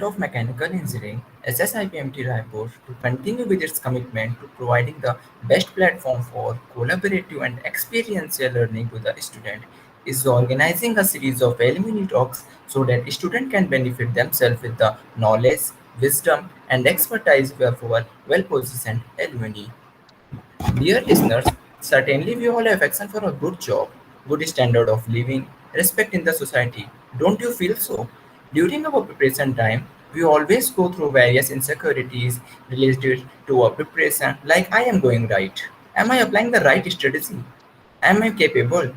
of Mechanical Engineering, SSIPMT Raipur, to continue with its commitment to providing the best platform for collaborative and experiential learning to the student, is organizing a series of alumni talks so that students can benefit themselves with the knowledge, wisdom, and expertise of our well-positioned alumni. Dear listeners, certainly we all have affection for a good job, good standard of living, respect in the society. Don't you feel so? During our preparation time, we always go through various insecurities related to our preparation, like I am going right. Am I applying the right strategy? Am I capable?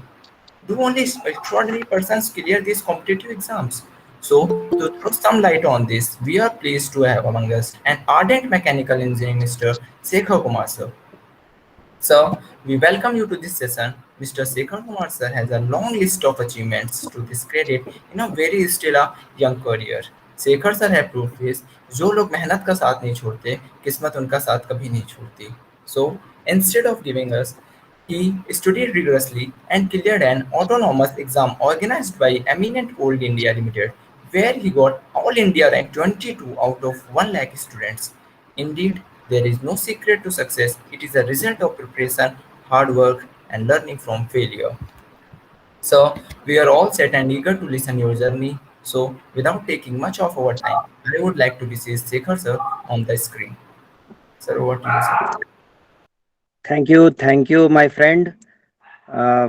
Do only extraordinary persons clear these competitive exams? So, to throw some light on this, we are pleased to have among us an ardent mechanical engineer, Mr. Sekhar Kumar sir. So, we welcome you to this session. Mr. Sekhar Kumar sir has a long list of achievements to his credit in a very still a young career. Shekhar sir है proof is जो लोग मेहनत का साथ नहीं छोड़ते किस्मत उनका साथ कभी नहीं छोड़ती so instead of giving us he studied rigorously and cleared an autonomous exam organized by Eminent Old India Limited, where he got All India rank 22 out of 1 lakh students. Indeed, there is no secret to success. It is a result of preparation, hard work, and learning from failure. So, we are all set and eager to listen your journey. So, without taking much of our time, I would like to receive Sekhar sir on the screen. Sir, over to you, sir. Thank you my friend.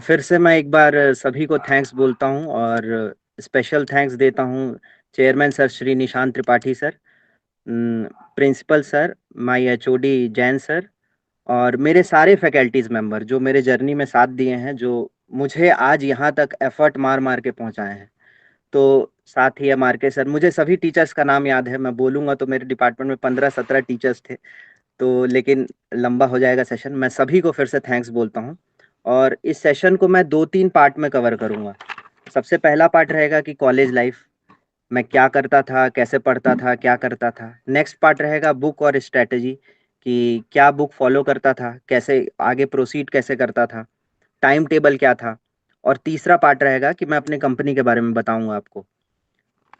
फिर से मैं एक बार सभी को thanks बोलता हूं और special thanks देता हूं chairman sir Shri Nishant Tripathi sir, principal sir, my HOD Jain sir और मेरे सारे फैकल्टीज मेंबर जो मेरे जर्नी में साथ दिए हैं, जो मुझे आज यहाँ तक एफर्ट मार मार के पहुँचाए हैं। तो साथ ही एम आर के सर, मुझे सभी टीचर्स का नाम याद है। मैं बोलूँगा तो मेरे डिपार्टमेंट में 15-17 टीचर्स थे, तो लेकिन लंबा हो जाएगा सेशन। मैं सभी को फिर से थैंक्स बोलता हूँ और इस सेशन को मैं 2-3 पार्ट में कवर करूँगा। सबसे पहला पार्ट रहेगा कि कॉलेज लाइफ मैं क्या करता था, कैसे पढ़ता था, क्या करता था। नेक्स्ट पार्ट रहेगा बुक और स्ट्रैटेजी कि क्या बुक फॉलो करता था, कैसे आगे प्रोसीड कैसे करता था, टाइम टेबल क्या था। और तीसरा पार्ट रहेगा कि मैं अपनी कंपनी के बारे में बताऊँगा आपको।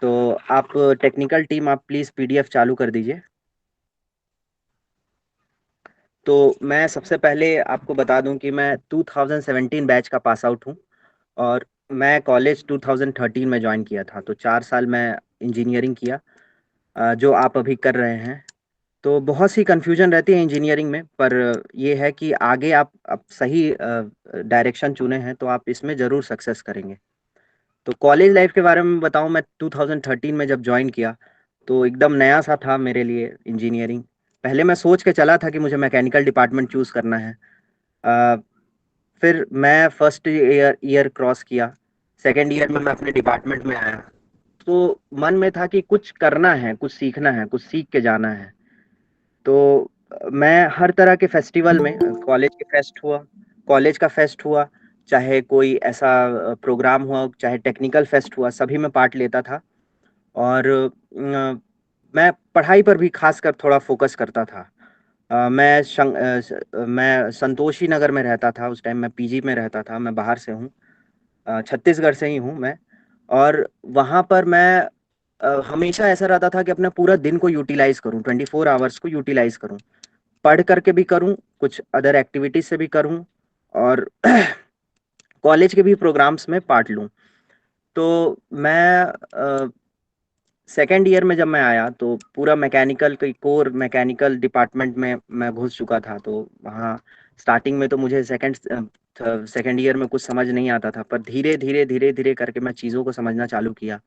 तो आप टेक्निकल टीम, आप प्लीज़ पीडीएफ चालू कर दीजिए। तो मैं सबसे पहले आपको बता दूं कि मैं 2017 बैच का पास आउट हूं और मैं कॉलेज 2013 में ज्वाइन किया था। तो 4 साल मैं इंजीनियरिंग किया, जो आप अभी कर रहे हैं। तो बहुत सी कन्फ्यूजन रहती है इंजीनियरिंग में, पर ये है कि आगे आप सही डायरेक्शन चुने हैं तो आप इसमें ज़रूर सक्सेस करेंगे। तो कॉलेज लाइफ के बारे में बताऊं, मैं 2013 में जब ज्वाइन किया तो एकदम नया सा था मेरे लिए इंजीनियरिंग। पहले मैं सोच के चला था कि मुझे मैकेनिकल डिपार्टमेंट चूज़ करना है। अ, फिर मैं फर्स्ट ईयर ईयर क्रॉस किया, सेकेंड ईयर में मैं अपने डिपार्टमेंट में आया। तो मन में था कि कुछ करना है, कुछ सीखना है, कुछ सीख के जाना है। तो मैं हर तरह के फेस्टिवल में, कॉलेज के फेस्ट हुआ, कॉलेज का फेस्ट हुआ, चाहे कोई ऐसा प्रोग्राम हुआ, चाहे टेक्निकल फेस्ट हुआ, सभी में पार्ट लेता था। और मैं पढ़ाई पर भी खासकर थोड़ा फोकस करता था। मैं संतोषी नगर में रहता था उस टाइम, मैं पीजी में रहता था। मैं बाहर से हूँ, छत्तीसगढ़ से ही हूँ मैं। और वहाँ पर मैं हमेशा ऐसा रहता था कि अपना पूरा दिन को यूटिलाइज करूँ, 24 आवर्स को यूटिलाइज करूँ, पढ़ करके भी करूँ, कुछ अदर एक्टिविटीज से भी करूँ और कॉलेज के भी प्रोग्राम्स में पार्ट लूँ। तो मैं सेकेंड ईयर में जब मैं आया तो पूरा मैकेनिकल की कोर मैकेनिकल डिपार्टमेंट में मैं घुस चुका था। तो वहाँ स्टार्टिंग में तो मुझे सेकेंड ईयर में कुछ समझ नहीं आता था, पर धीरे धीरे धीरे धीरे करके मैं चीज़ों को समझना चालू किया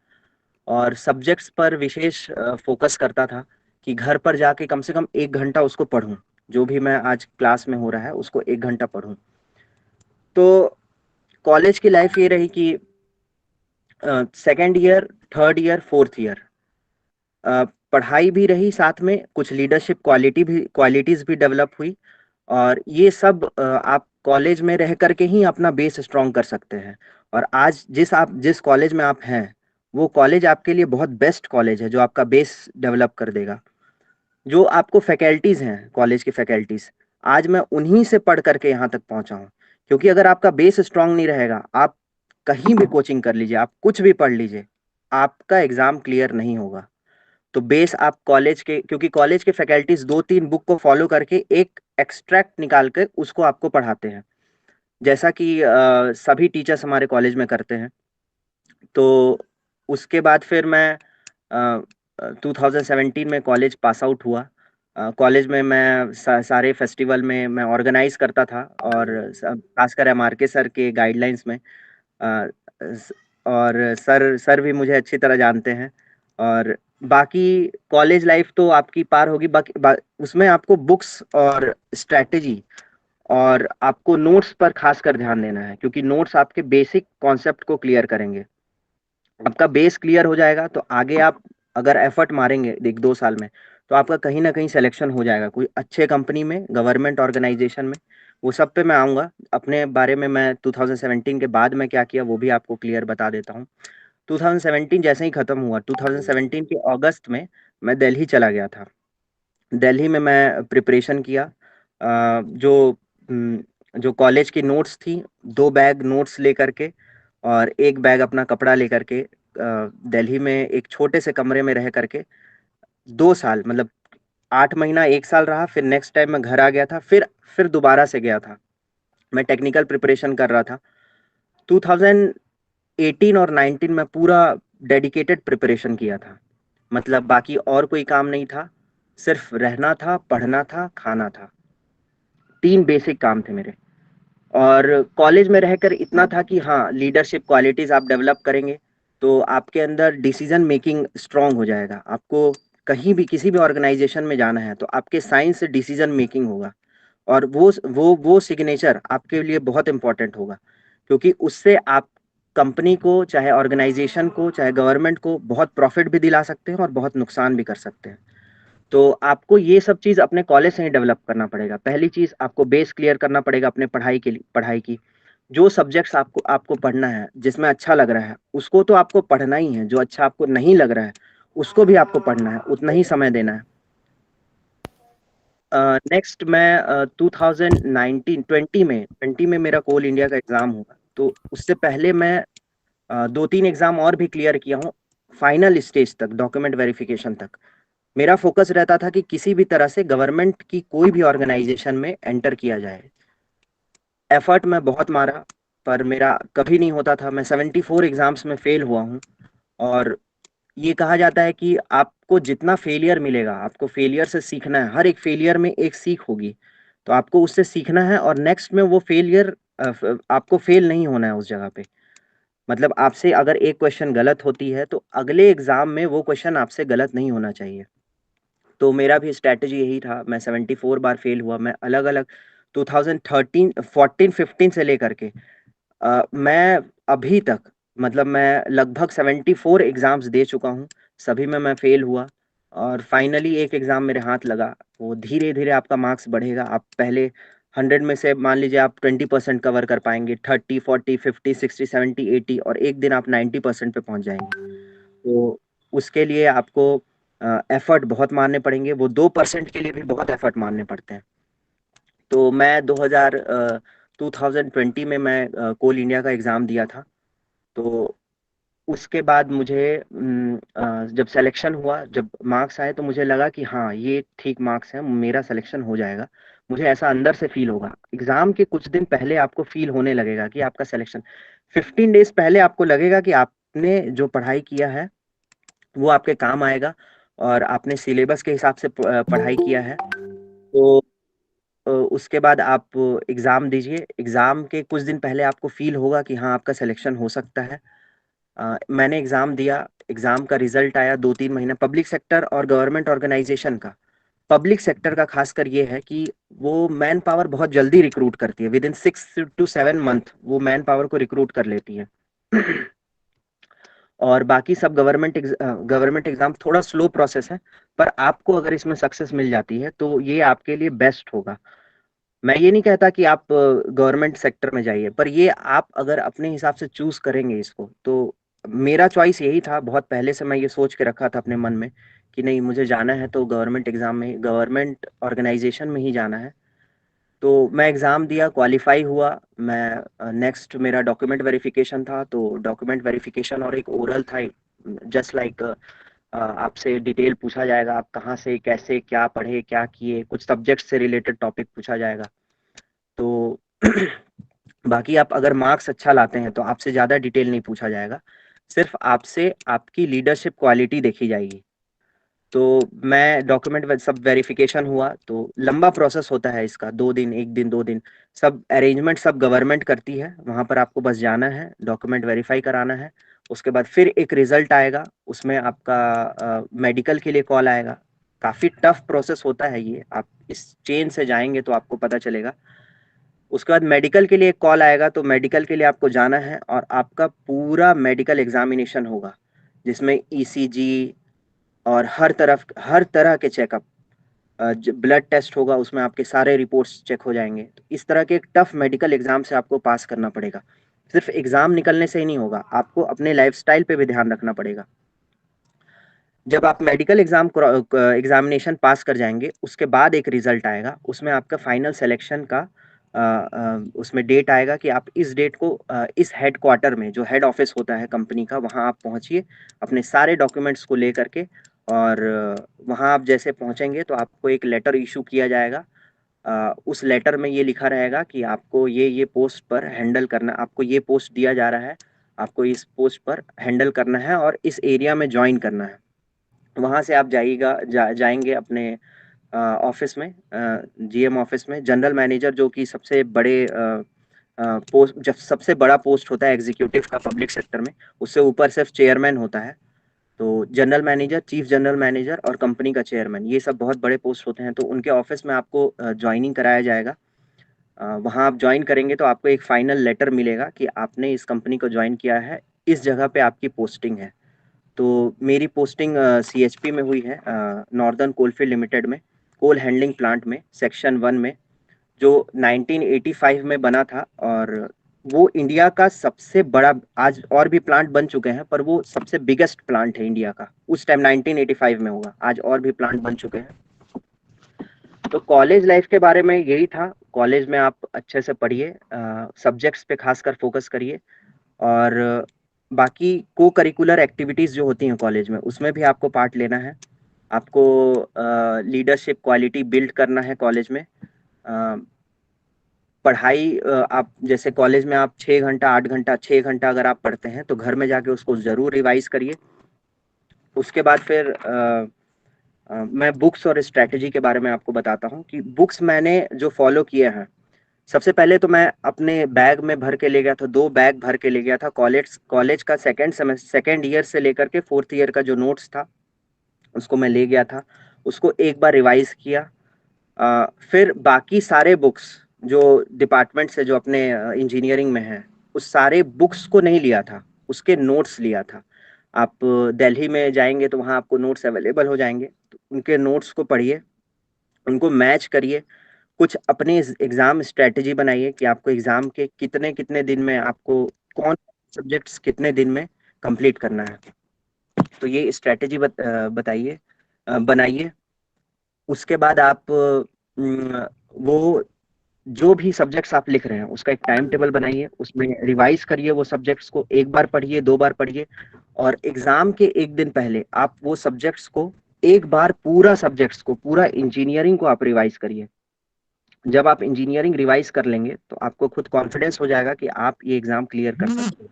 और सब्जेक्ट्स पर विशेष फोकस करता था कि घर पर जाके कम से कम 1 घंटा उसको पढूं। जो भी मैं आज क्लास में हो रहा है उसको 1 घंटा पढूं। तो कॉलेज की लाइफ ये रही कि second year, third year, fourth year पढ़ाई भी रही, साथ में कुछ लीडरशिप क्वालिटीज भी डेवलप हुई। और ये सब आप कॉलेज में रह करके ही अपना बेस स्ट्रॉन्ग कर सकते हैं। और आज जिस कॉलेज में आप हैं, वो कॉलेज आपके लिए बहुत बेस्ट कॉलेज है जो आपका बेस डेवलप कर देगा। जो आपको फैकल्टीज हैं, कॉलेज की फैकल्टीज, आज मैं उन्हीं से पढ़ करके यहाँ तक पहुँचा हूँ। क्योंकि अगर आपका बेस स्ट्रांग नहीं रहेगा, आप कहीं भी कोचिंग कर लीजिए, आप कुछ भी पढ़ लीजिए, आपका एग्जाम क्लियर नहीं होगा। तो बेस आप कॉलेज के, क्योंकि कॉलेज के फैकल्टीज 2-3 बुक को फॉलो करके एक एक्सट्रैक्ट निकाल कर उसको आपको पढ़ाते हैं, जैसा कि सभी टीचर्स हमारे कॉलेज में करते हैं। तो उसके बाद फिर मैं 2017 में कॉलेज पास आउट हुआ। कॉलेज में मैं सारे फेस्टिवल में मैं ऑर्गेनाइज करता था, और खासकर एमआरके सर के गाइडलाइंस में। अ, स- और सर भी मुझे अच्छी तरह जानते हैं। और बाकी कॉलेज लाइफ तो आपकी पार होगी, उसमें आपको बुक्स और स्ट्रेटेजी और आपको नोट्स पर खासकर ध्यान देना है, क्योंकि नोट्स आपके बेसिक कॉन्सेप्ट को क्लियर करेंगे। आपका बेस क्लियर हो जाएगा तो आगे आप अगर एफर्ट मारेंगे 1-2 साल में, तो आपका कहीं ना कहीं सिलेक्शन हो जाएगा कोई अच्छे कंपनी में, गवर्नमेंट ऑर्गेनाइजेशन में। वो सब पे मैं आऊँगा। अपने बारे में मैं 2017 के बाद में क्या किया वो भी आपको क्लियर बता देता हूँ। 2017 जैसे ही खत्म हुआ, 2017 के अगस्त में मैं दिल्ली चला गया था। दिल्ली में मैं प्रिपरेशन किया। जो जो कॉलेज की नोट्स थी, 2 बैग नोट्स लेकर के और 1 बैग अपना कपड़ा लेकर के, दिल्ली में एक छोटे से कमरे में रह करके 2 साल, मतलब 8 महीना 1 साल रहा। फिर नेक्स्ट टाइम मैं घर आ गया था, फिर दोबारा से गया था। मैं टेक्निकल प्रिपरेशन कर रहा था। 2018 और 19 में पूरा डेडिकेटेड प्रिपरेशन किया था। मतलब बाकी और कोई काम नहीं था, सिर्फ रहना था, पढ़ना था, खाना था। 3 बेसिक काम थे मेरे। और कॉलेज में रहकर इतना था कि हाँ, लीडरशिप क्वालिटीज आप डेवलप करेंगे तो आपके अंदर डिसीजन मेकिंग स्ट्रांग हो जाएगा। आपको कहीं भी किसी भी ऑर्गेनाइजेशन में जाना है तो आपके साइंस से डिसीजन मेकिंग होगा, और वो सिग्नेचर आपके लिए बहुत इंपॉर्टेंट होगा, क्योंकि उससे आप कंपनी को, चाहे ऑर्गेनाइजेशन को, चाहे गवर्नमेंट को बहुत प्रॉफिट भी दिला सकते हैं और बहुत नुकसान भी कर सकते हैं। तो आपको ये सब चीज़ अपने कॉलेज से ही डेवलप करना पड़ेगा। पहली चीज़, आपको बेस क्लियर करना पड़ेगा अपने पढ़ाई की। जो सब्जेक्ट्स आपको आपको पढ़ना है, जिसमें अच्छा लग रहा है, उसको तो आपको पढ़ना ही है। जो अच्छा आपको नहीं लग रहा है, उसको भी आपको पढ़ना है, उतना ही समय देना है। नेक्स्ट मैं 2019-20 में मेरा कोल इंडिया का एग्ज़ाम हुआ। तो उससे पहले मैं 2-3 एग्ज़ाम और भी क्लियर किया हूँ, फाइनल स्टेज तक, डॉक्यूमेंट वेरिफिकेशन तक। मेरा फोकस रहता था कि किसी भी तरह से गवर्नमेंट की कोई भी ऑर्गेनाइजेशन में एंटर किया जाए। एफर्ट मैं बहुत मारा, पर मेरा कभी नहीं होता था। मैं 74 एग्जाम्स में फेल हुआ हूँ। और ये कहा जाता है कि आपको जितना फेलियर मिलेगा, आपको फेलियर से सीखना है। हर एक फेलियर में एक सीख होगी, तो आपको उससे सीखना है, और नेक्स्ट में वो फेलियर, आपको फेल नहीं होना है उस जगह पे। मतलब आपसे अगर एक क्वेश्चन गलत होती है तो अगले एग्जाम में वो क्वेश्चन आपसे गलत नहीं होना चाहिए। तो मेरा भी स्ट्रैटेजी यही था। मैं 74 बार फेल हुआ। मैं अलग-अलग 2013 14 15 से लेकर के मैं अभी तक, मतलब मैं लगभग 74 एग्ज़ाम्स दे चुका हूँ। सभी में मैं फेल हुआ, और फाइनली एक एग्ज़ाम मेरे हाथ लगा। वो धीरे-धीरे आपका मार्क्स बढ़ेगा। आप पहले 100 में से मान लीजिए आप 20% कवर कर पाएँगे, 30, 40, 50, 60, 70, 80, और एक दिन आप 90% पे पहुँच जाएँगे। तो उसके लिए आपको एफर्ट बहुत मारने पड़ेंगे। वो 2% के लिए भी बहुत एफर्ट मारने पड़ते हैं। तो मैं 2020 में मैं कोल इंडिया का एग्ज़ाम दिया था। तो उसके बाद मुझे जब सिलेक्शन हुआ, जब मार्क्स आए, तो मुझे लगा कि हाँ, ये ठीक मार्क्स हैं, मेरा सिलेक्शन हो जाएगा। मुझे ऐसा अंदर से फील होगा। एग्ज़ाम के कुछ दिन पहले आपको फील होने लगेगा कि आपका सिलेक्शन, 15 डेज़ पहले आपको लगेगा कि आपने जो पढ़ाई किया है वो आपके काम आएगा, और आपने सिलेबस के हिसाब से पढ़ाई किया है। तो उसके बाद आप एग्ज़ाम दीजिए। एग्ज़ाम के कुछ दिन पहले आपको फ़ील होगा कि हाँ, आपका सिलेक्शन हो सकता है। मैंने एग्ज़ाम दिया। एग्ज़ाम का रिज़ल्ट आया 2-3 महीने। पब्लिक सेक्टर और गवर्नमेंट ऑर्गेनाइज़ेशन का, पब्लिक सेक्टर का ख़ासकर ये है कि वो मैन पावर बहुत जल्दी रिक्रूट करती है। विदिन 6 टू 7 मंथ वो मैन पावर को रिक्रूट कर लेती है। और बाकी सब गवर्नमेंट एग्ज़ाम थोड़ा स्लो प्रोसेस है, पर आपको अगर इसमें सक्सेस मिल जाती है तो ये आपके लिए बेस्ट होगा। मैं ये नहीं कहता कि आप गवर्नमेंट सेक्टर में जाइए, पर ये आप अगर अपने हिसाब से चूज़ करेंगे इसको, तो मेरा चॉइस यही था। बहुत पहले से मैं ये सोच के रखा था अपने मन में कि नहीं, मुझे जाना है तो गवर्नमेंट एग्ज़ाम में ही, गवर्नमेंट ऑर्गेनाइज़ेशन में ही जाना है। तो मैं एग्ज़ाम दिया, क्वालिफ़ाई हुआ। मैं नेक्स्ट मेरा डॉक्यूमेंट वेरिफ़िकेशन था, तो डॉक्यूमेंट वेरिफ़िकेशन और एक ओरल था, जस्ट लाइक आपसे डिटेल पूछा जाएगा, आप कहाँ से कैसे क्या पढ़े क्या किए, कुछ सब्जेक्ट से रिलेटेड टॉपिक पूछा जाएगा। तो बाकी आप अगर मार्क्स अच्छा लाते हैं तो आपसे ज़्यादा डिटेल नहीं पूछा जाएगा, सिर्फ आपसे आपकी लीडरशिप क्वालिटी देखी जाएगी। तो मैं डॉक्यूमेंट सब वेरिफिकेशन हुआ, तो लंबा प्रोसेस होता है इसका, 2 दिन 1 दिन 2 दिन, सब अरेंजमेंट सब गवर्नमेंट करती है, वहाँ पर आपको बस जाना है, डॉक्यूमेंट वेरीफाई कराना है। उसके बाद फिर एक रिजल्ट आएगा, उसमें आपका मेडिकल के लिए कॉल आएगा। काफ़ी टफ प्रोसेस होता है ये, आप इस चेन से जाएंगे तो आपको पता चलेगा। उसके बाद मेडिकल के लिए एक कॉल आएगा, तो मेडिकल के लिए आपको जाना है और आपका पूरा मेडिकल एग्जामिनेशन होगा, जिसमें ईसीजी और हर तरह के चेकअप, ब्लड टेस्ट होगा, उसमें आपके सारे रिपोर्ट्स चेक हो जाएंगे। तो इस तरह के एक टफ मेडिकल एग्जाम से आपको पास करना पड़ेगा। सिर्फ एग्जाम निकलने से ही नहीं होगा, आपको अपने लाइफस्टाइल पे भी ध्यान रखना पड़ेगा। जब आप मेडिकल एग्जामिनेशन पास कर जाएंगे, उसके बाद एक रिजल्ट आएगा, उसमें आपका फाइनल सिलेक्शन का उसमें डेट आएगा कि आप इस डेट को इस हेड क्वार्टर में, जो हेड ऑफिस होता है कंपनी का, वहाँ आप पहुँचिए अपने सारे डॉक्यूमेंट्स को ले करके। और वहाँ आप जैसे पहुँचेंगे तो आपको एक लेटर इशू किया जाएगा। उस लेटर में ये लिखा रहेगा कि आपको ये पोस्ट पर हैंडल करना, आपको ये पोस्ट दिया जा रहा है, आपको इस पोस्ट पर हैंडल करना है और इस एरिया में ज्वाइन करना है। वहाँ से आप जाएंगे अपने ऑफिस में, जीएम ऑफिस में। जनरल मैनेजर, जो कि सबसे बड़े पोस्ट, जब सबसे बड़ा पोस्ट होता है एग्जीक्यूटिव का पब्लिक सेक्टर में, उससे ऊपर सिर्फ चेयरमैन होता है। तो general manager, chief general manager और कंपनी का चेयरमैन, ये सब बहुत बड़े पोस्ट होते हैं। तो उनके ऑफिस में आपको ज्वाइनिंग कराया जाएगा। वहाँ आप ज्वाइन करेंगे तो आपको एक फाइनल लेटर मिलेगा कि आपने इस कंपनी को ज्वाइन किया है, इस जगह पे आपकी पोस्टिंग है। तो मेरी पोस्टिंग सीएचपी में हुई है, नॉर्दर्न कोलफील्ड लिमिटेड में, कोल हैंडलिंग प्लांट में, सेक्शन 1 में, जो 1985 में बना था। और वो इंडिया का सबसे बड़ा, आज और भी प्लांट बन चुके हैं पर वो सबसे बिगेस्ट प्लांट है इंडिया का। उस टाइम 1985 में होगा, आज और भी प्लांट बन चुके हैं। तो कॉलेज लाइफ के बारे में यही था। कॉलेज में आप अच्छे से पढ़िए, सब्जेक्ट्स पे खासकर फोकस करिए। और बाकी को करिकुलर एक्टिविटीज़ जो होती हैं कॉलेज में, उसमें भी आपको पार्ट लेना है। आपको लीडरशिप क्वालिटी बिल्ड करना है कॉलेज में। अ, पढ़ाई, आप जैसे कॉलेज में आप 6 घंटा 8 घंटा 6 घंटा अगर आप पढ़ते हैं तो घर में जाके उसको ज़रूर रिवाइज करिए। उसके बाद फिर मैं बुक्स और स्ट्रैटेजी के बारे में आपको बताता हूँ कि बुक्स मैंने जो फॉलो किए हैं। सबसे पहले तो मैं अपने बैग में भर के ले गया था, 2 बैग भर के ले गया था। कॉलेज कॉलेज का सेकेंड ईयर से लेकर के फोर्थ ईयर का जो नोट्स था, उसको मैं ले गया था, उसको एक बार रिवाइज किया। फिर बाकी सारे बुक्स जो डिपार्टमेंट से, जो अपने इंजीनियरिंग में हैं, उस सारे बुक्स को नहीं लिया था, उसके नोट्स लिया था। आप दिल्ली में जाएंगे तो वहाँ आपको नोट्स अवेलेबल हो जाएंगे, तो उनके नोट्स को पढ़िए, उनको मैच करिए, कुछ अपनी एग्जाम स्ट्रेटेजी बनाइए कि आपको एग्जाम के कितने कितने दिन में, आपको कौन सब्जेक्ट्स कितने दिन में कंप्लीट करना है। तो ये स्ट्रेटेजी बताइए, बनाइए। उसके बाद आप वो जो भी सब्जेक्ट्स आप लिख रहे हैं उसका एक टाइम टेबल बनाइए, उसमें रिवाइज करिए, वो सब्जेक्ट्स को एक बार पढ़िए 2 बार पढ़िए। और एग्जाम के एक दिन पहले आप वो सब्जेक्ट्स को एक बार, पूरा सब्जेक्ट्स को, पूरा इंजीनियरिंग को आप रिवाइज करिए। जब आप इंजीनियरिंग रिवाइज कर लेंगे तो आपको खुद कॉन्फिडेंस हो जाएगा कि आप ये एग्जाम क्लियर कर सकते हो।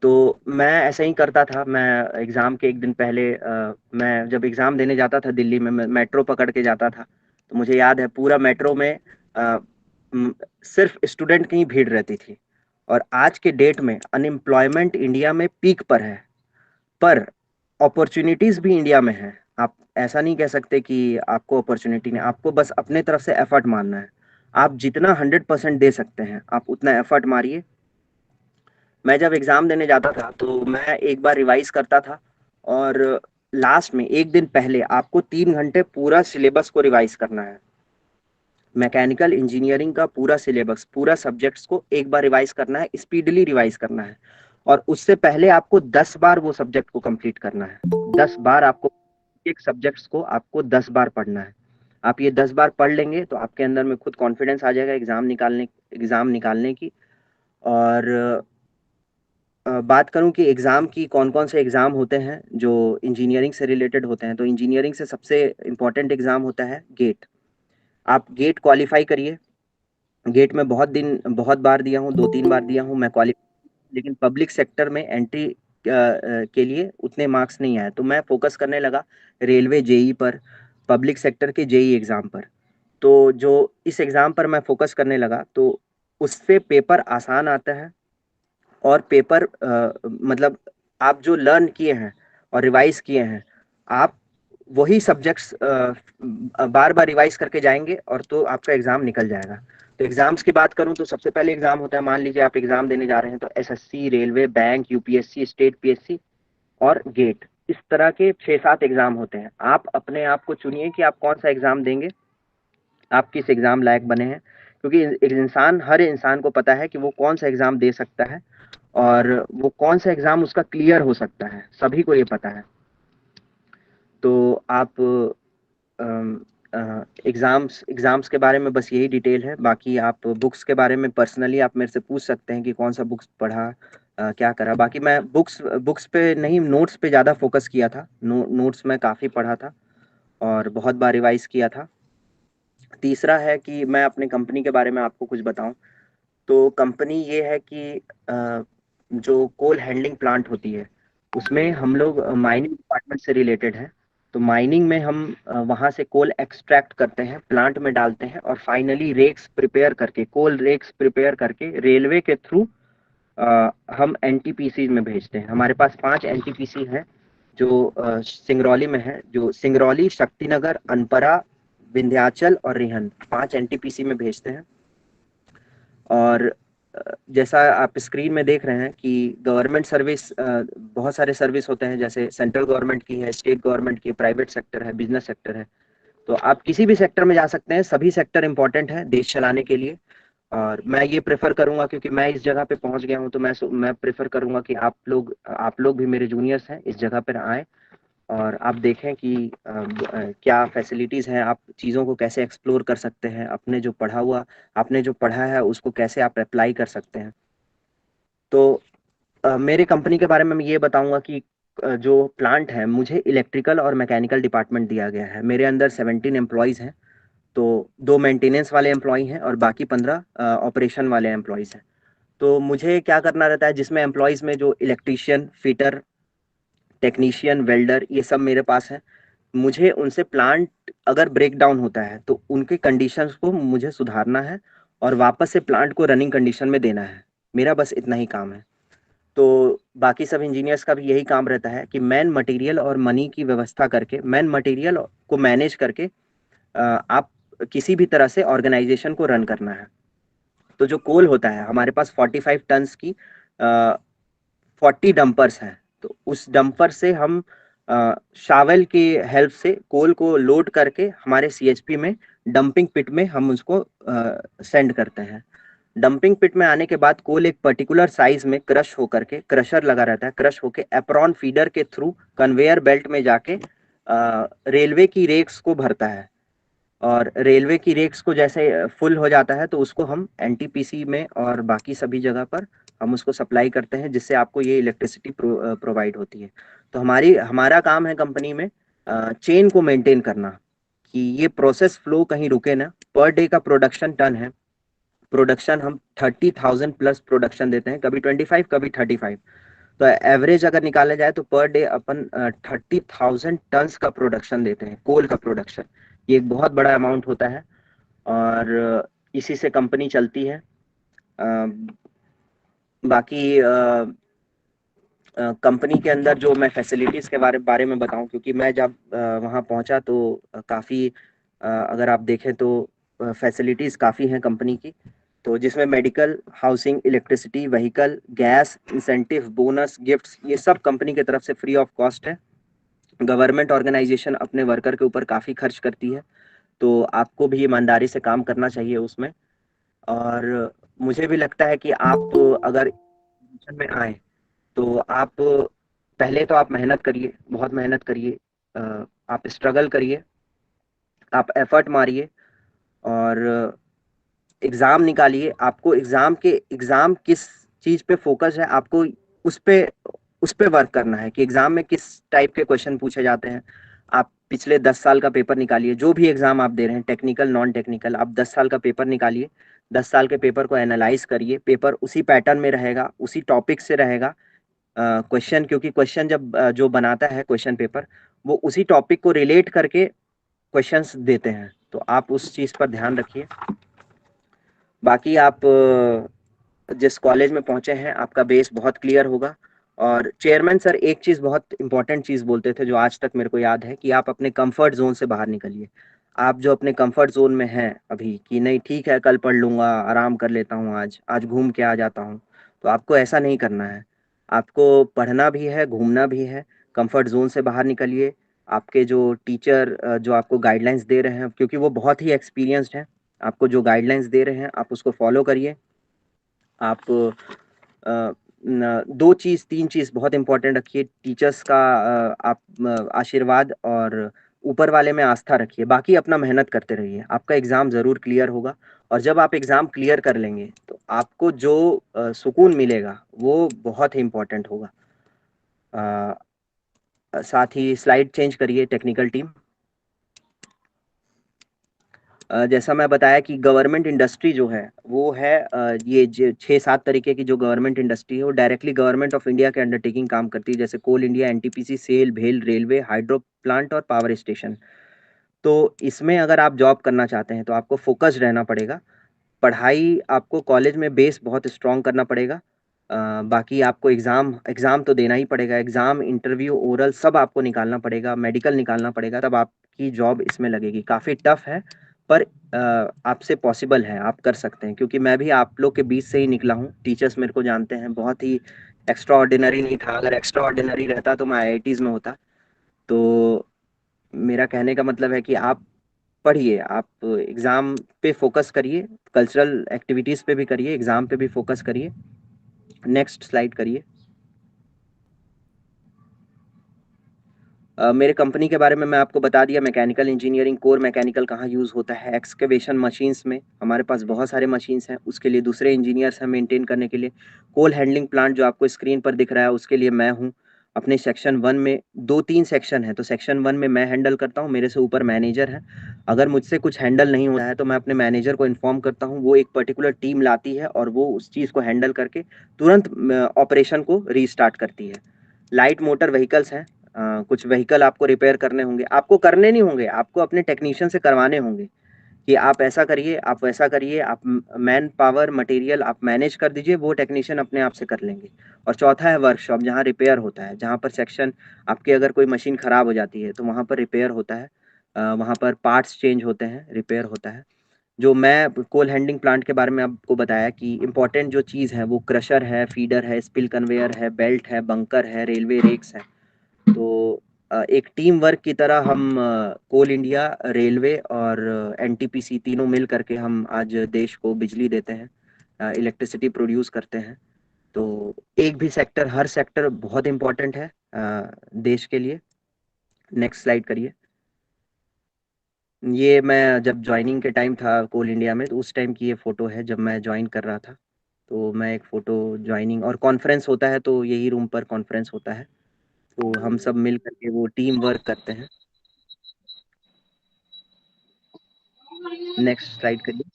तो मैं ऐसा ही करता था। मैं एग्जाम के एक दिन पहले, मैं जब एग्जाम देने जाता था दिल्ली में, मैं मेट्रो पकड़ के जाता था। तो मुझे याद है पूरा मेट्रो में अ, सिर्फ स्टूडेंट की ही भीड़ रहती थी। और आज के डेट में अनएम्प्लॉयमेंट इंडिया में पीक पर है, पर अपॉर्चुनिटीज भी इंडिया में है। आप ऐसा नहीं कह सकते कि आपको अपॉर्चुनिटी नहीं, आपको बस अपने तरफ से एफर्ट मारना है। आप जितना 100% दे सकते हैं आप उतना एफर्ट मारिए। मैं जब एग्जाम देने जाता था तो मैं एक बार रिवाइज करता था, और लास्ट में एक दिन पहले आपको 3 घंटे पूरा सिलेबस को रिवाइज करना है। मैकेनिकल इंजीनियरिंग का पूरा सिलेबस, पूरा सब्जेक्ट्स को एक बार रिवाइज करना है, स्पीडली रिवाइज करना है। और उससे पहले आपको 10 बार वो सब्जेक्ट को कंप्लीट करना है। 10 बार आपको, एक सब्जेक्ट्स को आपको 10 बार पढ़ना है। आप ये 10 बार पढ़ लेंगे तो आपके अंदर में खुद कॉन्फिडेंस आ जाएगा एग्जाम निकालने की। और बात करूं कि एग्ज़ाम की कौन-कौन से एग्ज़ाम होते हैं जो इंजीनियरिंग से रिलेटेड होते हैं, तो इंजीनियरिंग से सबसे इम्पोर्टेंट एग्ज़ाम होता है गेट। आप गेट क्वालिफ़ाई करिए। गेट में बहुत बार दिया हूँ, 2-3 बार दिया हूँ मैं लेकिन पब्लिक सेक्टर में एंट्री के लिए उतने मार्क्स नहीं आए, तो मैं फ़ोकस करने लगा रेलवे जेईई पर, पब्लिक सेक्टर के जेईई एग्ज़ाम पर। तो जो इस एग्ज़ाम पर मैं फ़ोकस करने लगा, तो उससे पेपर आसान आता है और पेपर मतलब आप जो लर्न किए हैं और रिवाइज़ किए हैं, आप वही सब्जेक्ट्स बार-बार रिवाइज़ करके जाएँगे और तो आपका एग्ज़ाम निकल जाएगा। तो एग्ज़ाम्स की बात करूँ तो सबसे पहले एग्ज़ाम होता है, मान लीजिए आप एग्ज़ाम देने जा रहे हैं, तो SSC, railway, bank, UPSC, state PSC और गेट, इस तरह के 6-7 एग्ज़ाम होते हैं। आप अपने आप को चुनिए कि आप कौन-सा एग्ज़ाम देंगे, आप किस एग्ज़ाम लायक बने हैं। क्योंकि एक इंसान हर इंसान को पता है कि वो कौन-सा एग्ज़ाम दे सकता है और वो कौन-सा एग्ज़ाम उसका क्लियर हो सकता है, सभी को ये पता है। तो आप एग्ज़ाम्स एग्ज़ाम्स के बारे में बस यही डिटेल है, बाकी आप बुक्स के बारे में पर्सनली आप मेरे से पूछ सकते हैं कि कौन-सा बुक्स पढ़ा, क्या करा। बाकी मैं बुक्स बुक्स पे नहीं, नोट्स पे ज़्यादा फ़ोकस किया था। नोट्स मैं काफ़ी पढ़ा था और बहुत बार रिवाइज़ किया था। तीसरा है कि मैं अपनी कंपनी के बारे में आपको कुछ बताऊँ, तो कंपनी ये है कि जो कोल हैंडलिंग प्लांट होती है, उसमें हम लोग माइनिंग डिपार्टमेंट से रिलेटेड हैं। तो माइनिंग में हम वहाँ से कोल एक्सट्रैक्ट करते हैं, प्लांट में डालते हैं और फाइनली रेक्स प्रिपेयर करके, कोल रेक्स प्रिपेयर करके रेलवे के थ्रू हम एनटीपीसी में भेजते हैं। हमारे पास 5 एनटीपीसी हैं जो सिंगरौली में है, जो सिंगरौली, शक्तिनगर, अनपरा, विंध्याचल और रिहंद 5 एनटीपीसी में भेजते हैं। और जैसा आप स्क्रीन में देख रहे हैं कि गवर्नमेंट सर्विस, बहुत सारे सर्विस होते हैं, जैसे सेंट्रल गवर्नमेंट की है, स्टेट गवर्नमेंट की, प्राइवेट सेक्टर है, बिजनेस सेक्टर है। तो आप किसी भी सेक्टर में जा सकते हैं, सभी सेक्टर इंपॉर्टेंट है देश चलाने के लिए। और मैं ये प्रेफर करूंगा, क्योंकि मैं इस जगह पे पहुंच गया हूं, तो मैं प्रेफर करूंगा कि आप लोग भी मेरे जूनियर्स हैं, इस जगह पर आए और आप देखें कि क्या फैसिलिटीज़ हैं, आप चीज़ों को कैसे एक्सप्लोर कर सकते हैं, आपने जो पढ़ा है उसको कैसे आप अप्लाई कर सकते हैं। तो मेरे कंपनी के बारे में मैं ये बताऊंगा कि जो प्लांट है, मुझे इलेक्ट्रिकल और मैकेनिकल डिपार्टमेंट दिया गया है। मेरे अंदर 17 एम्प्लॉयज़ हैं, तो 2 मेंटेनेंस वाले एम्प्लॉय हैं और बाकी 15 ऑपरेशन वाले एम्प्लॉयज़ हैं। तो मुझे क्या करना रहता है, जिसमें एम्प्लॉयज़ में जो इलेक्ट्रीशियन, फिटर, टेक्नीशियन, वेल्डर, ये सब मेरे पास हैं। मुझे उनसे प्लांट अगर ब्रेक डाउन होता है, तो उनके कंडीशंस को मुझे सुधारना है और वापस से प्लांट को रनिंग कंडीशन में देना है। मेरा बस इतना ही काम है। तो बाकी सब इंजीनियर्स का भी यही काम रहता है कि मैन मटेरियल और मनी की व्यवस्था करके, मैन मटेरियल को मैनेज करके आप किसी भी तरह से ऑर्गेनाइजेशन को रन करना है। तो जो कोल होता है, हमारे पास 45 टन्स की 40 डंपर्स हैं। तो उस डंपर से हम शावल की हेल्प से कोल को लोड करके हमारे सीएचपी में, डंपिंग पिट में हम उसको सेंड करते हैं। डंपिंग पिट में आने के बाद कोल एक पर्टिकुलर साइज में क्रश होकर के, क्रशर लगा रहता है, क्रश होके एप्रॉन फीडर के थ्रू कन्वेयर बेल्ट में जाके रेलवे की रेक्स को भरता है। और रेलवे की रेक्स को जैसे फुल हो जाता है, तो उसको हम एनटीपीसी में और बाकी सभी जगह पर हम उसको सप्लाई करते हैं, जिससे आपको ये इलेक्ट्रिसिटी प्रोवाइड होती है। तो हमारा काम है कंपनी में चेन को मेंटेन करना, कि ये प्रोसेस फ्लो कहीं रुके ना। पर डे का प्रोडक्शन टन है, प्रोडक्शन हम 30,000 प्लस प्रोडक्शन देते हैं, कभी 25, कभी 35। तो एवरेज अगर निकाला जाए तो पर डे अपन 30,000 टन्स का प्रोडक्शन देते हैं, कोल का प्रोडक्शन। ये एक बहुत बड़ा अमाउंट होता है और इसी से कंपनी चलती है। बाकी कंपनी के अंदर जो मैं फैसिलिटीज़ के बारे बारे में बताऊं, क्योंकि मैं जब वहाँ पहुंचा तो काफ़ी, अगर आप देखें तो फैसिलिटीज़ काफ़ी हैं कंपनी की। तो जिसमें medical, housing, electricity, vehicle, gas, incentive, bonus, gifts, ये सब कंपनी की तरफ से फ्री ऑफ कॉस्ट है। गवर्नमेंट ऑर्गेनाइजेशन अपने वर्कर के ऊपर काफ़ी खर्च करती है, तो आपको भी ईमानदारी से काम करना चाहिए उसमें। और मुझे भी लगता है कि आप अगर पोजीशन में आए, तो आप पहले तो आप मेहनत करिए, बहुत मेहनत करिए, आप स्ट्रगल करिए, आप एफर्ट मारिए और एग्ज़ाम निकालिए। आपको एग्ज़ाम किस चीज़ पे फोकस है, आपको उस पे उस पे वर्क करना है कि एग्जाम में किस टाइप के क्वेश्चन पूछे जाते हैं। आप पिछले 10 साल का पेपर निकालिए, जो भी एग्जाम आप दे रहे हैं, टेक्निकल नॉन टेक्निकल, आप 10 साल का पेपर निकालिए। 10 साल के पेपर को एनालाइज करिए, पेपर उसी पैटर्न में रहेगा, उसी टॉपिक से रहेगा क्वेश्चन, क्योंकि क्वेश्चन जब जो बनाता है क्वेश्चन पेपर, वो उसी टॉपिक को रिलेट करके क्वेश्चंस देते हैं। तो आप उस चीज़ पर ध्यान रखिए। बाकी आप जिस कॉलेज में पहुंचे हैं, आपका बेस बहुत क्लियर होगा। और चेयरमैन सर एक चीज़, बहुत इंपॉर्टेंट चीज़ बोलते थे, जो आज तक मेरे को याद है, कि आप अपने कंफर्ट जोन से बाहर निकलिए। आप जो अपने कंफर्ट जोन में हैं अभी, कि नहीं ठीक है कल पढ़ लूंगा, आराम कर लेता हूँ, आज आज घूम के आ जाता हूँ, तो आपको ऐसा नहीं करना है। आपको पढ़ना भी है, घूमना भी है। कंफर्ट जोन से बाहर निकलिए। आपके जो टीचर जो आपको गाइडलाइंस दे रहे हैं, क्योंकि वो बहुत ही एक्सपीरियंस्ड हैं, आपको जो गाइडलाइंस दे रहे हैं आप उसको फॉलो करिए। आप दो चीज़, तीन चीज़ बहुत इंपॉर्टेंट रखिए। टीचर्स का आप आशीर्वाद, और ऊपर वाले में आस्था रखिए। बाकी अपना मेहनत करते रहिए, आपका एग्ज़ाम ज़रूर क्लियर होगा। और जब आप एग्ज़ाम क्लियर कर लेंगे तो आपको जो सुकून मिलेगा वो बहुत ही इम्पोर्टेंट होगा। साथ ही स्लाइड चेंज करिए टेक्निकल टीम। जैसा मैं बताया कि गवर्नमेंट इंडस्ट्री जो है वो है, ये 6-7 तरीके की जो गवर्नमेंट इंडस्ट्री है वो डायरेक्टली गवर्नमेंट ऑफ इंडिया के अंडरटेकिंग काम करती है, जैसे कोल इंडिया, एनटीपीसी, सेल, भेल, रेलवे, हाइड्रो प्लांट और पावर स्टेशन। तो इसमें अगर आप जॉब करना चाहते हैं तो आपको फोकस्ड रहना पड़ेगा। पढ़ाई आपको कॉलेज में बेस बहुत स्ट्रॉन्ग करना पड़ेगा। बाकी आपको एग्ज़ाम एग्ज़ाम तो देना ही पड़ेगा। एग्ज़ाम, इंटरव्यू, ओरल सब आपको निकालना पड़ेगा, मेडिकल निकालना पड़ेगा, तब आपकी जॉब इसमें लगेगी। काफ़ी टफ है, पर आपसे पॉसिबल है, आप कर सकते हैं, क्योंकि मैं भी आप लोग के बीच से ही निकला हूँ। टीचर्स मेरे को जानते हैं, बहुत ही एक्स्ट्रा ऑर्डिनरी नहीं था। अगर एक्स्ट्रा ऑर्डिनरी रहता तो मैं आईआईटीज़ में होता। तो मेरा कहने का मतलब है कि आप पढ़िए, आप एग्ज़ाम पे फोकस करिए, कल्चरल एक्टिविटीज़ पे भी करिए, एग्ज़ाम पे भी फोकस करिए। नेक्स्ट स्लाइड करिए। मेरे कंपनी के बारे में मैं आपको बता दिया। मैकेनिकल इंजीनियरिंग, कोर मैकेनिकल कहाँ यूज़ होता है, एक्सकेवेशन मशीन्स में हमारे पास बहुत सारे मशीन्स हैं, उसके लिए दूसरे इंजीनियर्स हैं मेंटेन करने के लिए। कोल हैंडलिंग प्लांट जो आपको स्क्रीन पर दिख रहा है, उसके लिए मैं हूँ। अपने सेक्शन 1 में 2-3 सेक्शन हैं, तो सेक्शन 1 में मैं हैंडल करता हूँ, मेरे से ऊपर मैनेजर है। अगर मुझसे कुछ हैंडल नहीं हो रहा है तो मैं अपने मैनेजर को इन्फॉर्म करता हूँ, वो एक पर्टिकुलर टीम लाती है और वो उस चीज़ को हैंडल करके तुरंत ऑपरेशन को रीस्टार्ट करती है। लाइट मोटर व्हीकल्स हैं, कुछ व्हीकल आपको रिपेयर करने होंगे, आपको करने नहीं होंगे, आपको अपने टेक्नीशियन से करवाने होंगे, कि आप ऐसा करिए, आप वैसा करिए, आप मैन पावर मटेरियल आप मैनेज कर दीजिए, वो टेक्नीशियन अपने आप से कर लेंगे। और चौथा है वर्कशॉप, जहाँ रिपेयर होता है, जहाँ पर सेक्शन आपकी अगर कोई मशीन खराब हो जाती है तो वहाँ पर रिपेयर होता है। वहाँ पर पार्ट्स चेंज होते हैं, रिपेयर होता है। जो मैं कोल हैंडलिंग प्लांट के बारे में आपको बताया कि इंपॉर्टेंट जो चीज़ है वो क्रशर है, फीडर है, स्पिल कन्वेयर है, बेल्ट है, बंकर है, रेलवे रेक्स है। तो एक टीम वर्क की तरह हम कोल इंडिया, रेलवे और एनटीपीसी तीनों मिल करके हम आज देश को बिजली देते हैं, इलेक्ट्रिसिटी प्रोड्यूस करते हैं। तो एक भी सेक्टर, हर सेक्टर बहुत इम्पोर्टेंट है देश के लिए। नेक्स्ट स्लाइड करिए। ये मैं जब ज्वाइनिंग के टाइम था कोल इंडिया में, तो उस टाइम की ये फ़ोटो है जब मैं ज्वाइन कर रहा था। तो मैं एक फ़ोटो, ज्वाइनिंग और कॉन्फ्रेंस होता है तो यही रूम पर कॉन्फ्रेंस होता है, तो हम सब मिल करके वो टीम वर्क करते हैं। नेक्स्ट स्लाइड करिए।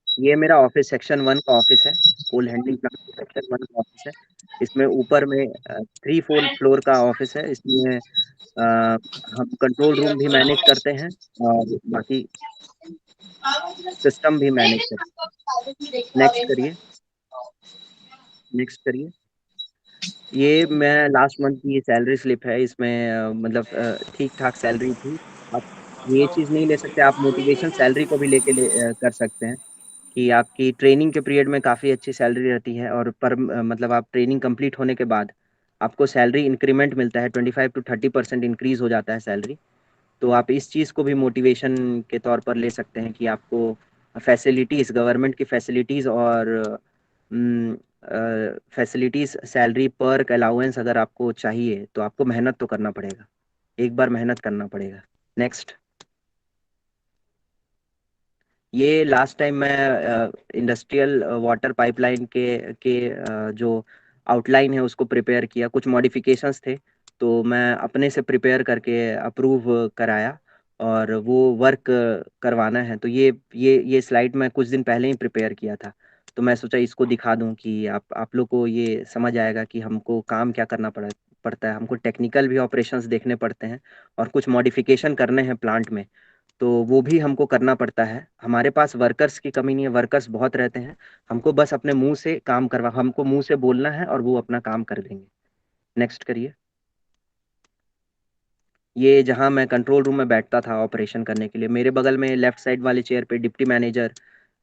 ये मेरा ऑफिस सेक्शन 1 का ऑफिस है, कोल हैंडलिंग प्लांट सेक्शन 1 का ऑफिस है। इसमें ऊपर में 3-4 फ्लोर का ऑफिस है। इसमें हम कंट्रोल रूम भी मैनेज करते हैं और बाकी सिस्टम भी मैनेज करते हैं। नेक्स्ट करिए, नेक्स्ट करिए। ये मैं लास्ट मंथ की सैलरी स्लिप है, इसमें मतलब ठीक-ठाक सैलरी थी। आप ये चीज़ नहीं ले सकते, आप मोटिवेशन सैलरी को भी लेके कर सकते हैं, कि आपकी ट्रेनिंग के पीरियड में काफ़ी अच्छी सैलरी रहती है, और पर मतलब आप ट्रेनिंग कंप्लीट होने के बाद आपको सैलरी इंक्रीमेंट मिलता है, 25 टू 30% इंक्रीज़ हो जाता है सैलरी। तो आप इस चीज़ को भी मोटिवेशन के तौर पर ले सकते हैं कि आपको फैसिलिटीज़, गवर्नमेंट की फैसिलिटीज़ और फैसिलिटीज़, सैलरी, पर्क, अलाउंस अगर आपको चाहिए तो आपको मेहनत तो करना पड़ेगा, एक बार मेहनत करना पड़ेगा। नेक्स्ट। ये लास्ट टाइम मैं इंडस्ट्रियल वाटर पाइपलाइन के जो आउटलाइन है उसको प्रिपेयर किया, कुछ मॉडिफिकेशंस थे तो मैं अपने से प्रिपेयर करके अप्रूव कराया, और वो वर्क करवाना है। तो ये स्लाइड मैं कुछ दिन पहले ही प्रिपेयर किया था, तो मैं सोचा इसको दिखा दूं कि आप लोग को ये समझ आएगा कि हमको काम क्या करना पड़ता है। हमको टेक्निकल भी ऑपरेशंस देखने पड़ते हैं और कुछ मॉडिफिकेशन करने हैं प्लांट में, तो वो भी हमको करना पड़ता है। हमारे पास वर्कर्स की कमी नहीं है, वर्कर्स बहुत रहते हैं। हमको बस अपने मुंह से काम करवा हमको मुंह से बोलना है और वो अपना काम कर देंगे। नेक्स्ट करिए। ये जहाँ मैं कंट्रोल रूम में बैठता था ऑपरेशन करने के लिए, मेरे बगल में लेफ्ट साइड वाले चेयर पे डिप्टी मैनेजर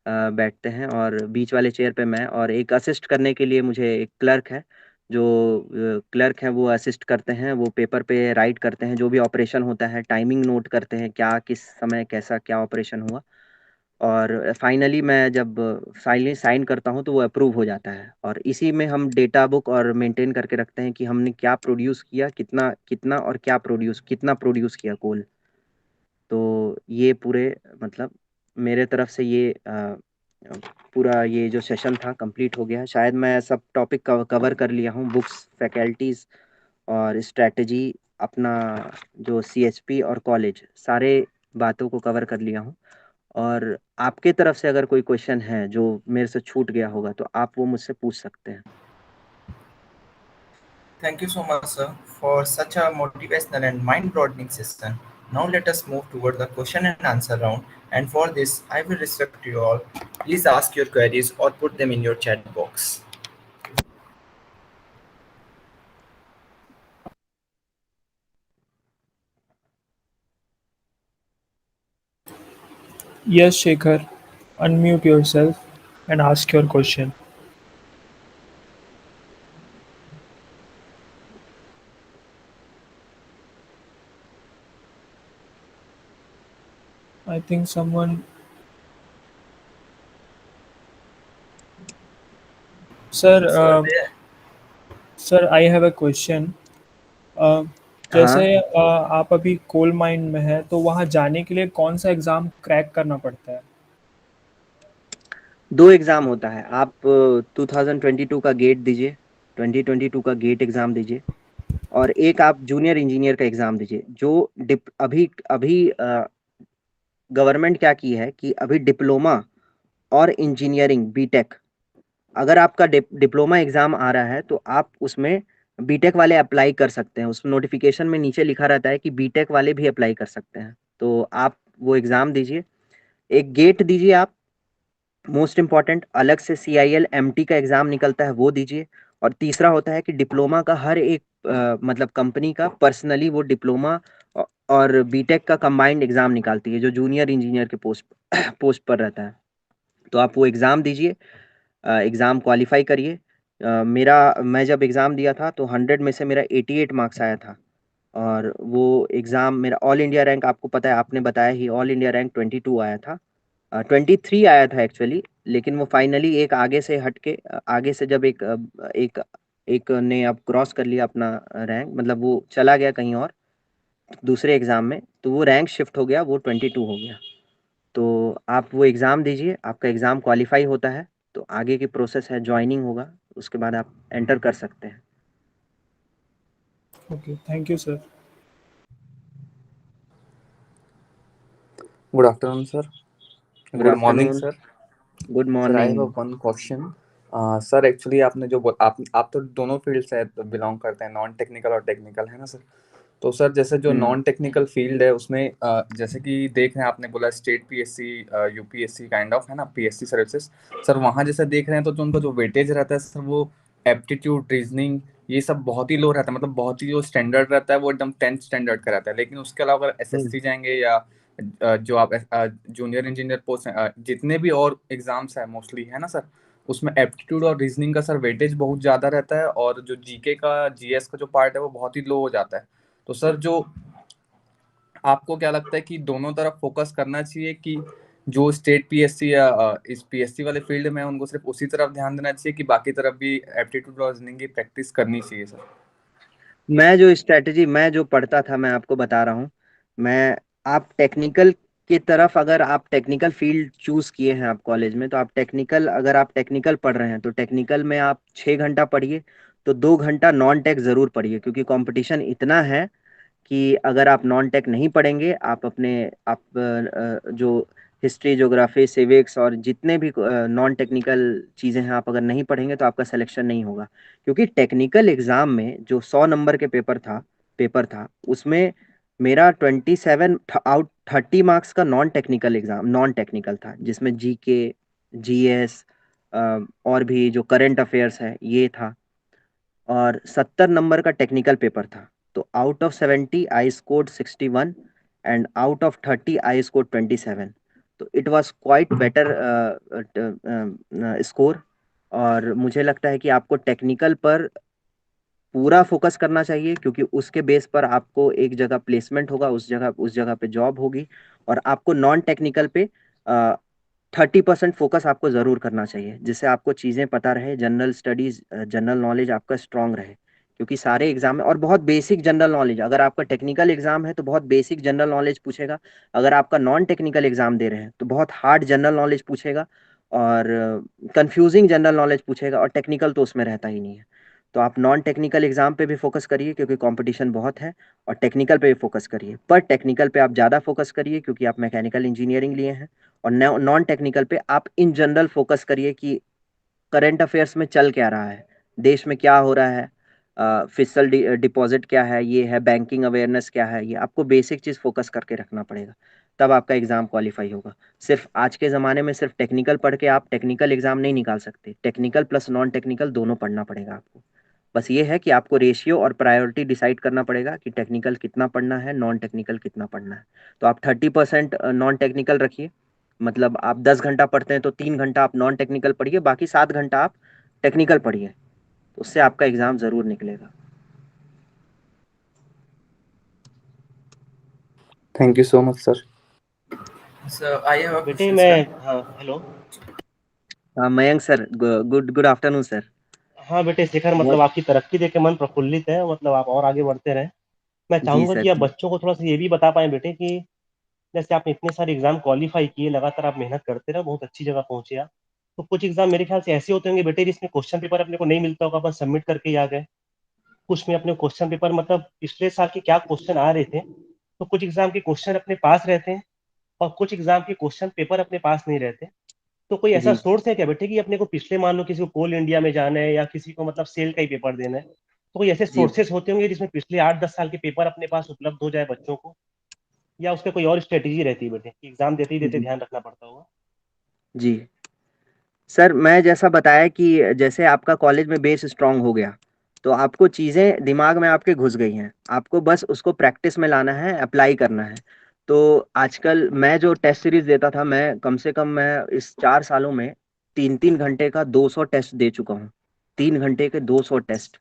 बैठते हैं, और बीच वाले चेयर पे मैं, और एक असिस्ट करने के लिए मुझे एक क्लर्क है। जो क्लर्क है वो असिस्ट करते हैं, वो पेपर पे राइट करते हैं जो भी ऑपरेशन होता है, टाइमिंग नोट करते हैं क्या किस समय कैसा क्या ऑपरेशन हुआ, और फाइनली मैं जब फाइनली साइन करता हूँ तो वो अप्रूव हो जाता है। और इसी में हम डेटा बुक और मेंटेन करके रखते हैं कि हमने क्या प्रोड्यूस किया, कितना कितना और कितना प्रोड्यूस किया कोल। तो ये पूरे मतलब मेरे तरफ से ये पूरा ये जो सेशन था कंप्लीट हो गया। शायद मैं सब टॉपिक कवर कर लिया हूँ, बुक्स, फैकल्टीज और स्ट्रेटजी, अपना जो सीएचपी और कॉलेज, सारे बातों को कवर कर लिया हूँ। और आपके तरफ से अगर कोई क्वेश्चन है जो मेरे से छूट गया होगा तो आप वो मुझसे पूछ सकते हैं। Thank you so much, sir, for such a motivational and mind-broadening session. Now let us move toward the question and answer round. And for this, I will restrict you all. Please ask your queries or put them in your chat box. Yes, Shekhar, unmute yourself and ask your question. I think someone, sir, Sir, there. sir, I have a question. Uh, जैसे हाँ, आप अभी coal mine में है तो वहाँ जाने के लिए कौन सा एग्ज़ाम क्रैक करना पड़ता है? 2 एग्ज़ाम होता है। आप 2022 का गेट दीजिए, 2022 का गेट एग्ज़ाम दीजिए, और एक आप जूनियर इंजीनियर का एग्ज़ाम दीजिए। जो डिप अभी अभी गवर्नमेंट क्या की है कि अभी डिप्लोमा और इंजीनियरिंग बीटेक, अगर आपका डिप्लोमा एग्ज़ाम आ रहा है तो आप उसमें बीटेक वाले अप्लाई कर सकते हैं। उस नोटिफ़िकेशन में नीचे लिखा रहता है कि बीटेक वाले भी अप्लाई कर सकते हैं। तो आप वो एग्ज़ाम दीजिए। एक गेट दीजिए आप, मोस्ट इम्पॉर्टेंट, अलग से सीआईएल एमटी का एग्ज़ाम निकलता है वो दीजिए। और तीसरा होता है कि डिप्लोमा का हर एक मतलब कंपनी का पर्सनली वो डिप्लोमा और बीटेक का कंबाइंड एग्ज़ाम निकालती है जो जूनियर इंजीनियर के पोस्ट पोस्ट पर रहता है। तो आप वो एग्ज़ाम दीजिए, एग्ज़ाम क्वालिफाई करिए। मेरा मैं जब एग्ज़ाम दिया था तो 100 में से मेरा 88 मार्क्स आया था, और वो एग्ज़ाम मेरा ऑल इंडिया रैंक, आपको पता है, आपने बताया ही, ऑल इंडिया रैंक 22 आया था। 23 आया था एक्चुअली, लेकिन वो फाइनली एक आगे से हट के आगे से जब एक एक ने अब क्रॉस कर लिया अपना रैंक, मतलब वो चला गया कहीं और दूसरे एग्ज़ाम में, तो वो रैंक शिफ्ट हो गया, वो 22 हो गया। तो आप वो एग्ज़ाम दीजिए, आपका एग्ज़ाम क्वालिफाई होता है तो आगे की प्रोसेस है, ज्वाइनिंग होगा, उसके बाद आप एंटर कर सकते हैं। Okay, thank you, sir. Good afternoon, sir. Good Good morning, afternoon. sir. Good Sir, I have a morning. one question. Sir actually आपने जो आप तो दोनों फील्ड से बिलोंग करते हैं, नॉन टेक्निकल और टेक्निकल, है ना सर? तो सर जैसे जो नॉन टेक्निकल फील्ड है उसमें जैसे कि देख रहे हैं, आपने बोला state PSC, UPSC kind of, है ना, पीएससी सर्विसेज। सर वहाँ जैसे देख रहे हैं तो जो उनका जो वेटेज रहता है सर, वो एप्टीट्यूड, रीजनिंग, ये सब बहुत ही लो रहता है, मतलब बहुत ही जो स्टैंडर्ड रहता है वो एकदम 10th स्टैंडर्ड का रहता है। लेकिन उसके अलावा अगर एसएससी जाएंगे या जो आप जूनियर इंजीनियर पोस्ट, जितने भी और एग्जाम्स है मोस्टली, है ना सर, उसमें एप्टीट्यूड और रीजनिंग का सर वेटेज बहुत ज़्यादा रहता है, और जो जीके का, जीएस का जो पार्ट है वो बहुत ही लो हो जाता है। तो सर जो आपको क्या लगता है कि दोनों तरफ फोकस करना चाहिए, कि जो स्टेट पीएससी या इस पीएससी वाले फील्ड में है, उनको सिर्फ उसी तरफ ध्यान देना चाहिए, कि बाकी तरफ भी एप्टीट्यूड और रीजनिंग की प्रैक्टिस करनी चाहिए सर? मैं जो पढ़ता था मैं आपको बता रहा हूँ। मैं आप टेक्निकल की तरफ, अगर आप टेक्निकल फील्ड चूज किए हैं आप कॉलेज में, तो आप टेक्निकल, अगर आप टेक्निकल पढ़ रहे हैं तो टेक्निकल में आप 6 घंटा पढ़िए। तो 2 घंटा नॉन टेक जरूर पढ़िए, क्योंकि कंपटीशन इतना है कि अगर आप नॉन टेक नहीं पढ़ेंगे, आप जो हिस्ट्री, ज्योग्राफी, सिविक्स और जितने भी नॉन टेक्निकल चीज़ें हैं, आप अगर नहीं पढ़ेंगे तो आपका सिलेक्शन नहीं होगा। क्योंकि टेक्निकल एग्जाम में जो 100 नंबर के पेपर था उसमें मेरा 27 आउट 30 मार्क्स का नॉन टेक्निकल था, जिसमें जीके, जीएस और भी जो करंट अफेयर्स है ये था, और 70 नंबर का टेक्निकल पेपर था। तो out of 70 I scored 61 and out of 30 I scored 27। तो it was quite better score. और मुझे लगता है कि आपको टेक्निकल पर पूरा फोकस करना चाहिए, क्योंकि उसके बेस पर आपको एक जगह प्लेसमेंट होगा, उस जगह पे जॉब होगी। और आपको नॉन टेक्निकल पे 30% फोकस आपको ज़रूर करना चाहिए, जिससे आपको चीज़ें पता रहे, जनरल स्टडीज, जनरल नॉलेज आपका स्ट्रांग रहे। क्योंकि सारे एग्जाम में, और बहुत बेसिक जनरल नॉलेज, अगर आपका टेक्निकल एग्जाम है तो बहुत बेसिक जनरल नॉलेज पूछेगा, अगर आपका नॉन टेक्निकल एग्जाम दे रहे हैं तो बहुत हार्ड जनरल नॉलेज पूछेगा, और कंफ्यूजिंग जनरल नॉलेज पूछेगा, और टेक्निकल तो उसमें रहता ही नहीं है। तो आप नॉन टेक्निकल एग्जाम पे भी फोकस करिए, क्योंकि कंपटीशन बहुत है, और टेक्निकल पे भी फोकस करिए, पर टेक्निकल पे आप ज़्यादा फोकस करिए क्योंकि आप मैकेनिकल इंजीनियरिंग लिए हैं। और नॉन टेक्निकल पे आप इन जनरल फोकस करिए कि करंट अफेयर्स में चल क्या रहा है, देश में क्या हो रहा है, फिस्कल डिपॉजिट क्या है, ये है बैंकिंग अवेयरनेस क्या है, ये आपको बेसिक चीज़ फोकस करके रखना पड़ेगा, तब आपका एग्ज़ाम क्वालिफाई होगा। सिर्फ आज के ज़माने में सिर्फ टेक्निकल पढ़ के आप टेक्निकल एग्ज़ाम नहीं निकाल सकते, टेक्निकल प्लस नॉन टेक्निकल दोनों पढ़ना पड़ेगा आपको। बस ये है कि आपको रेशियो और प्रायोरिटी डिसाइड करना पड़ेगा कि टेक्निकल कितना पढ़ना है, नॉन टेक्निकल कितना पढ़ना है। तो आप 30% नॉन टेक्निकल रखिए, मतलब आप 10 घंटा पढ़ते हैं तो 3 घंटा आप नॉन टेक्निकल पढ़िए, बाकी 7 घंटा आप टेक्निकल पढ़िए, तो उससे आपका एग्जाम जरूर निकलेगा। Thank you so much sir. So I have a बेटे question, मैं sir. हाँ hello. Mayank sir, good good afternoon sir. हाँ बेटे शेखर, बहुत मतलब आपकी तरक्की देख के मन प्रफुल्लित है, मतलब आप और आगे बढ़ते रहें। मैं जी चाहूंगा सर कि आप जी। बच्चों को थोड़ा सा ये भी बता पाएं बेटे कि जैसे आपने इतने सारे एग्जाम क्वालिफाई किए, लगातार आप मेहनत करते रहे, बहुत अच्छी जगह पहुंचे आप। तो कुछ एग्जाम मेरे ख्याल से ऐसे होते होंगे बेटे जिसमें क्वेश्चन पेपर अपने को नहीं मिलता होगा, अपन सबमिट करके ही आ गए। कुछ में अपने क्वेश्चन पेपर मतलब पिछले साल के क्या क्वेश्चन आ रहे थे, तो कुछ एग्जाम के क्वेश्चन अपने पास रहते हैं और कुछ एग्जाम के क्वेश्चन पेपर अपने पास नहीं रहते। तो कोई ऐसा जी सोर्स है क्या बेटे कि अपने को पिछले, मान लो किसी को कोल इंडिया में जाना है या किसी को मतलब सेल का ही पेपर देना है, तो कोई ऐसे जी सोर्सेस होते होंगे जिसमें पिछले 8-10 साल के पेपर अपने पास उपलब्ध हो जाए बच्चों को, या उसका कोई और स्ट्रेटेजी रहती है बेटे कि एग्जाम देते ही देते जी ध्यान रखना पड़ता होगा? जी सर, मैं जैसा बताया कि जैसे आपका कॉलेज में बेस स्ट्रांग हो गया, तो आपको चीज़ें दिमाग में आपके घुस गई हैं, आपको बस उसको प्रैक्टिस में लाना है, अप्लाई करना है। तो आजकल मैं जो टेस्ट सीरीज देता था, मैं कम से कम मैं इस 4 सालों में 3-3 घंटे का 200 टेस्ट दे चुका हूँ। 3 घंटे के 200 टेस्ट।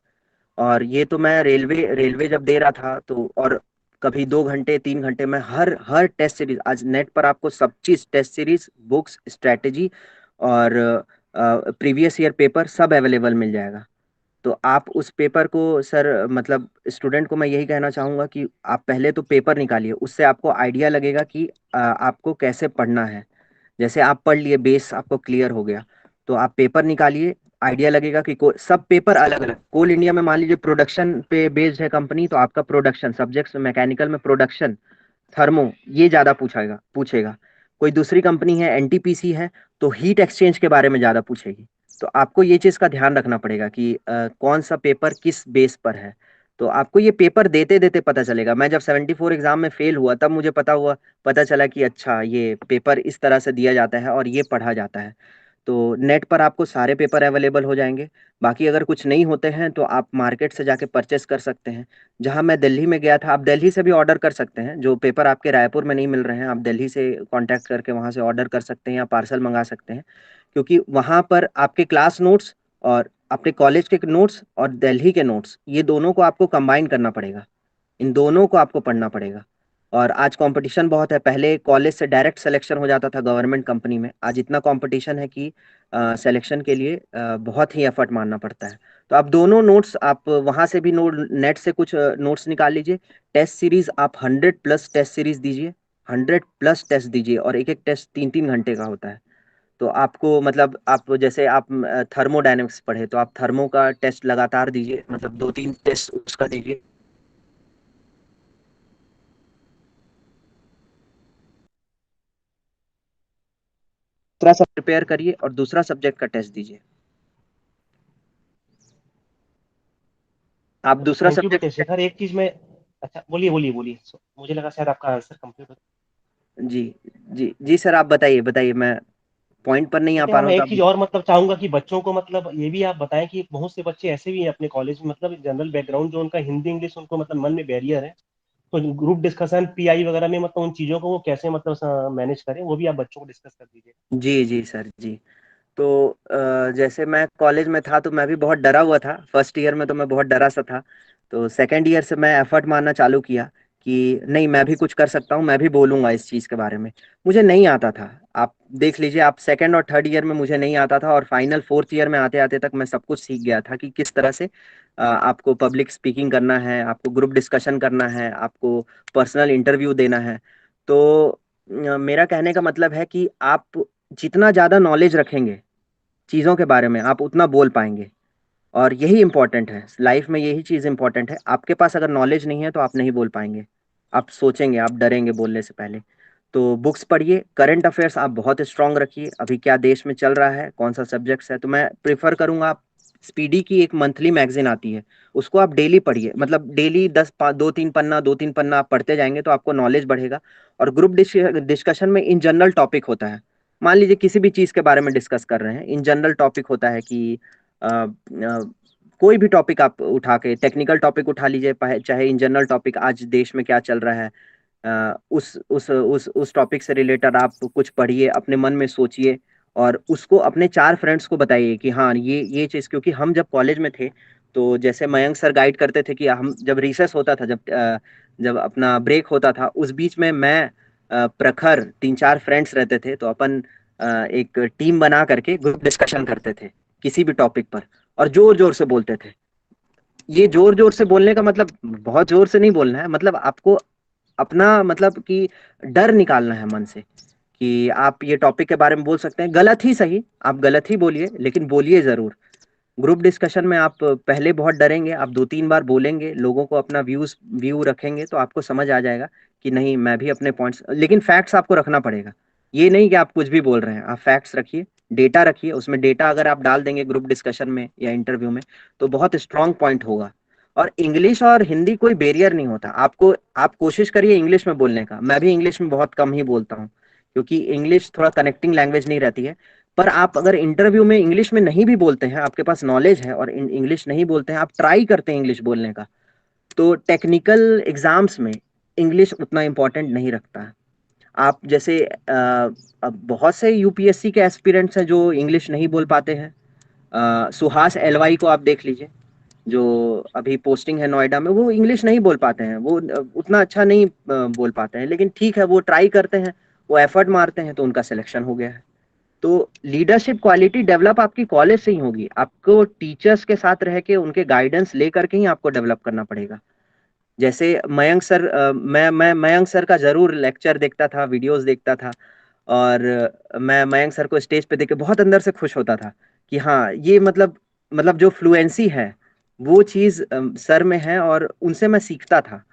और ये तो मैं रेलवे रेलवे जब दे रहा था तो, और कभी 2 घंटे 3 घंटे में हर हर टेस्ट सीरीज, आज नेट पर आपको सब चीज, टेस्ट सीरीज, बुक्स, स्ट्रेटेजी और प्रीवियस ईयर पेपर सब अवेलेबल मिल जाएगा। तो आप उस पेपर को सर, मतलब स्टूडेंट को मैं यही कहना चाहूँगा कि आप पहले तो पेपर निकालिए, उससे आपको आइडिया लगेगा कि आपको कैसे पढ़ना है। जैसे आप पढ़ लिए, बेस आपको क्लियर हो गया, तो आप पेपर निकालिए, आइडिया लगेगा कि सब पेपर अलग अलग, कोल इंडिया में मान लीजिए प्रोडक्शन पे बेस्ड है कंपनी, तो आपका प्रोडक्शन सब्जेक्ट्स, मैकेनिकल में प्रोडक्शन, थर्मो, ये ज्यादा पूछेगा पूछेगा। कोई दूसरी कंपनी है, एनटीपीसी है, तो हीट एक्सचेंज के बारे में ज्यादा पूछेगी। तो आपको ये चीज का ध्यान रखना पड़ेगा कि कौन सा पेपर किस बेस पर है। तो आपको ये पेपर देते देते पता चलेगा। मैं जब 74 एग्जाम में फेल हुआ तब मुझे पता चला कि अच्छा ये पेपर इस तरह से दिया जाता है और ये पढ़ा जाता है। तो नेट पर आपको सारे पेपर अवेलेबल हो जाएंगे। बाकी अगर कुछ नहीं होते हैं तो आप मार्केट से जाके परचेस कर सकते हैं। जहां मैं दिल्ली में गया था, आप दिल्ली से भी ऑर्डर कर सकते हैं। जो पेपर आपके रायपुर में नहीं मिल रहे हैं, आप दिल्ली से कांटेक्ट करके वहां से ऑर्डर कर सकते हैं या पार्सल मंगा सकते हैं। क्योंकि वहां पर आपके क्लास नोट्स और अपने कॉलेज के नोट्स और दिल्ली के नोट्स, ये दोनों को आपको कंबाइन करना पड़ेगा। इन दोनों को आपको पढ़ना पड़ेगा। और आज कंपटीशन बहुत है। पहले कॉलेज से डायरेक्ट सिलेक्शन हो जाता था गवर्नमेंट कंपनी में, आज इतना कंपटीशन है कि सिलेक्शन के लिए बहुत ही एफर्ट मारना पड़ता है। तो आप दोनों नोट्स, आप वहां से भी नोट, नेट से कुछ नोट्स निकाल लीजिए। टेस्ट सीरीज आप 100+ टेस्ट सीरीज दीजिए, 100+ टेस्ट दीजिए, और एक एक टेस्ट 3-3 घंटे का होता है। तो आपको मतलब आप जैसे आप थर्मोडायनेमिक्स पढ़े तो आप थर्मो का टेस्ट लगातार दीजिए, मतलब 2-3 टेस्ट उसका दीजिए। दूसरा सब प्रिपेयर करिए और दूसरा सब्जेक्ट का टेस्ट दीजिए। आप दूसरा थैंक यू बेटे सब्जेक्ट। शेखर। एक चीज मैं, अच्छा बोलिए बोलिए बोलिए, मुझे लगा शायद आपका आंसर कंप्लीट हो। जी जी जी सर, आप बताइए बताइए, मैं पॉइंट पर नहीं आ बेटे पा हाँ, रहा मैं हूँ तो एक आप। चीज और मतलब चाहूंगा कि बच्चों को मतलब ये भी आप बताएं कि बहुत से बच्चे ऐसे भी हैं अपने कॉलेज में, मतलब जनरल बैकग्राउंड जो उनका हिंदी इंग्लिश उनको मतलब मन में बैरियर है, तो ग्रुप डिस्कशन पीआई वगैरह में मतलब उन चीजों को वो कैसे मतलब मैनेज करें, वो भी आप बच्चों को डिस्कस कर दीजिए। जी जी सर जी। तो जैसे मैं कॉलेज में था तो मैं भी बहुत डरा हुआ था, फर्स्ट ईयर में तो मैं बहुत डरा सा था। तो सेकंड ईयर से मैं एफर्ट मारना चालू किया कि नहीं, मैं भी कुछ कर सकता हूँ, मैं भी बोलूंगा इस चीज़ के बारे में। मुझे नहीं आता था, आप देख लीजिए, आप सेकंड और थर्ड ईयर में मुझे नहीं आता था, और फाइनल फोर्थ ईयर में आते आते तक मैं सब कुछ सीख गया था कि किस तरह से आपको पब्लिक स्पीकिंग करना है, आपको ग्रुप डिस्कशन करना है, आपको पर्सनल इंटरव्यू देना है। तो मेरा कहने का मतलब है कि आप जितना ज़्यादा नॉलेज रखेंगे चीज़ों के बारे में, आप उतना बोल पाएंगे। और यही इंपॉर्टेंट है लाइफ में, यही चीज़ इंपॉर्टेंट है। आपके पास अगर नॉलेज नहीं है तो आप नहीं बोल पाएंगे, आप सोचेंगे, आप डरेंगे बोलने से पहले। तो बुक्स पढ़िए, करंट अफेयर्स आप बहुत स्ट्रांग रखिए, अभी क्या देश में चल रहा है, कौन सा सब्जेक्ट्स है। तो मैं प्रेफर करूंगा, आप स्पीडी की एक मंथली मैगजीन आती है, उसको आप डेली पढ़िए, मतलब डेली 2-3 पन्ना आप पढ़ते जाएंगे तो आपको नॉलेज बढ़ेगा। और ग्रुप डिस्कशन में इन जनरल टॉपिक होता है, मान लीजिए किसी भी चीज़ के बारे में डिस्कस कर रहे हैं, इन जनरल टॉपिक होता है कि कोई भी टॉपिक आप उठा के, टेक्निकल टॉपिक उठा लीजिए, चाहे इन जनरल टॉपिक आज देश में क्या चल रहा है, उस टॉपिक से रिलेटेड आप कुछ पढ़िए, अपने मन में सोचिए, और उसको अपने 4 फ्रेंड्स को बताइए कि हाँ ये चीज़। क्योंकि हम जब कॉलेज में थे तो जैसे मयंक सर गाइड करते थे कि हम जब रिसेस होता था, जब अपना ब्रेक होता था, उस बीच में मैं प्रखर 3-4 फ्रेंड्स रहते थे, तो अपन एक टीम बना करके ग्रुप डिस्कशन करते थे किसी भी टॉपिक पर, और जोर जोर से बोलते थे। ये जोर जोर से बोलने का मतलब बहुत जोर से नहीं बोलना है, मतलब आपको अपना मतलब कि डर निकालना है मन से कि आप ये टॉपिक के बारे में बोल सकते हैं, गलत ही सही, आप गलत ही बोलिए लेकिन बोलिए जरूर। ग्रुप डिस्कशन में आप पहले बहुत डरेंगे, आप 2-3 बार बोलेंगे, लोगों को अपना व्यू रखेंगे तो आपको समझ आ जाएगा कि नहीं, मैं भी अपने पॉइंट्स, लेकिन फैक्ट्स आपको रखना पड़ेगा। ये नहीं कि आप कुछ भी बोल रहे हैं, आप फैक्ट्स रखिए, डेटा रखिए, उसमें डेटा अगर आप डाल देंगे ग्रुप डिस्कशन में या इंटरव्यू में तो बहुत स्ट्रांग पॉइंट होगा। और इंग्लिश और हिंदी कोई बैरियर नहीं होता, आपको आप कोशिश करिए इंग्लिश में बोलने का। मैं भी इंग्लिश में बहुत कम ही बोलता हूँ क्योंकि इंग्लिश थोड़ा कनेक्टिंग लैंग्वेज नहीं रहती है। पर आप अगर इंटरव्यू में इंग्लिश में नहीं भी बोलते हैं, आपके पास नॉलेज है और इंग्लिश नहीं बोलते हैं, आप ट्राई करते हैं इंग्लिश बोलने का, तो टेक्निकल एग्जाम्स में इंग्लिश उतना इम्पोर्टेंट नहीं रखता है। आप जैसे अब बहुत से यूपीएससी के एस्पिरेंट्स हैं जो इंग्लिश नहीं बोल पाते हैं। सुहास एलवाई को आप देख लीजिए, जो अभी पोस्टिंग है नोएडा में, वो इंग्लिश नहीं बोल पाते हैं, वो उतना अच्छा नहीं बोल पाते हैं, लेकिन ठीक है, वो ट्राई करते हैं, वो एफर्ट मारते हैं, तो उनका सिलेक्शन हो गया है। तो लीडरशिप क्वालिटी डेवलप आपकी कॉलेज से ही होगी, आपको टीचर्स के साथ रह के उनके गाइडेंस लेकर के ही आपको डेवलप करना पड़ेगा। जैसे मयंक सर, मैं मयंक सर का जरूर लेक्चर देखता था, वीडियोस देखता था, और मैं मयंक सर को स्टेज पे देख के बहुत अंदर से खुश होता था कि हाँ, ये मतलब जो फ्लुएंसी है वो चीज़ सर में है, और उनसे मैं सीखता था।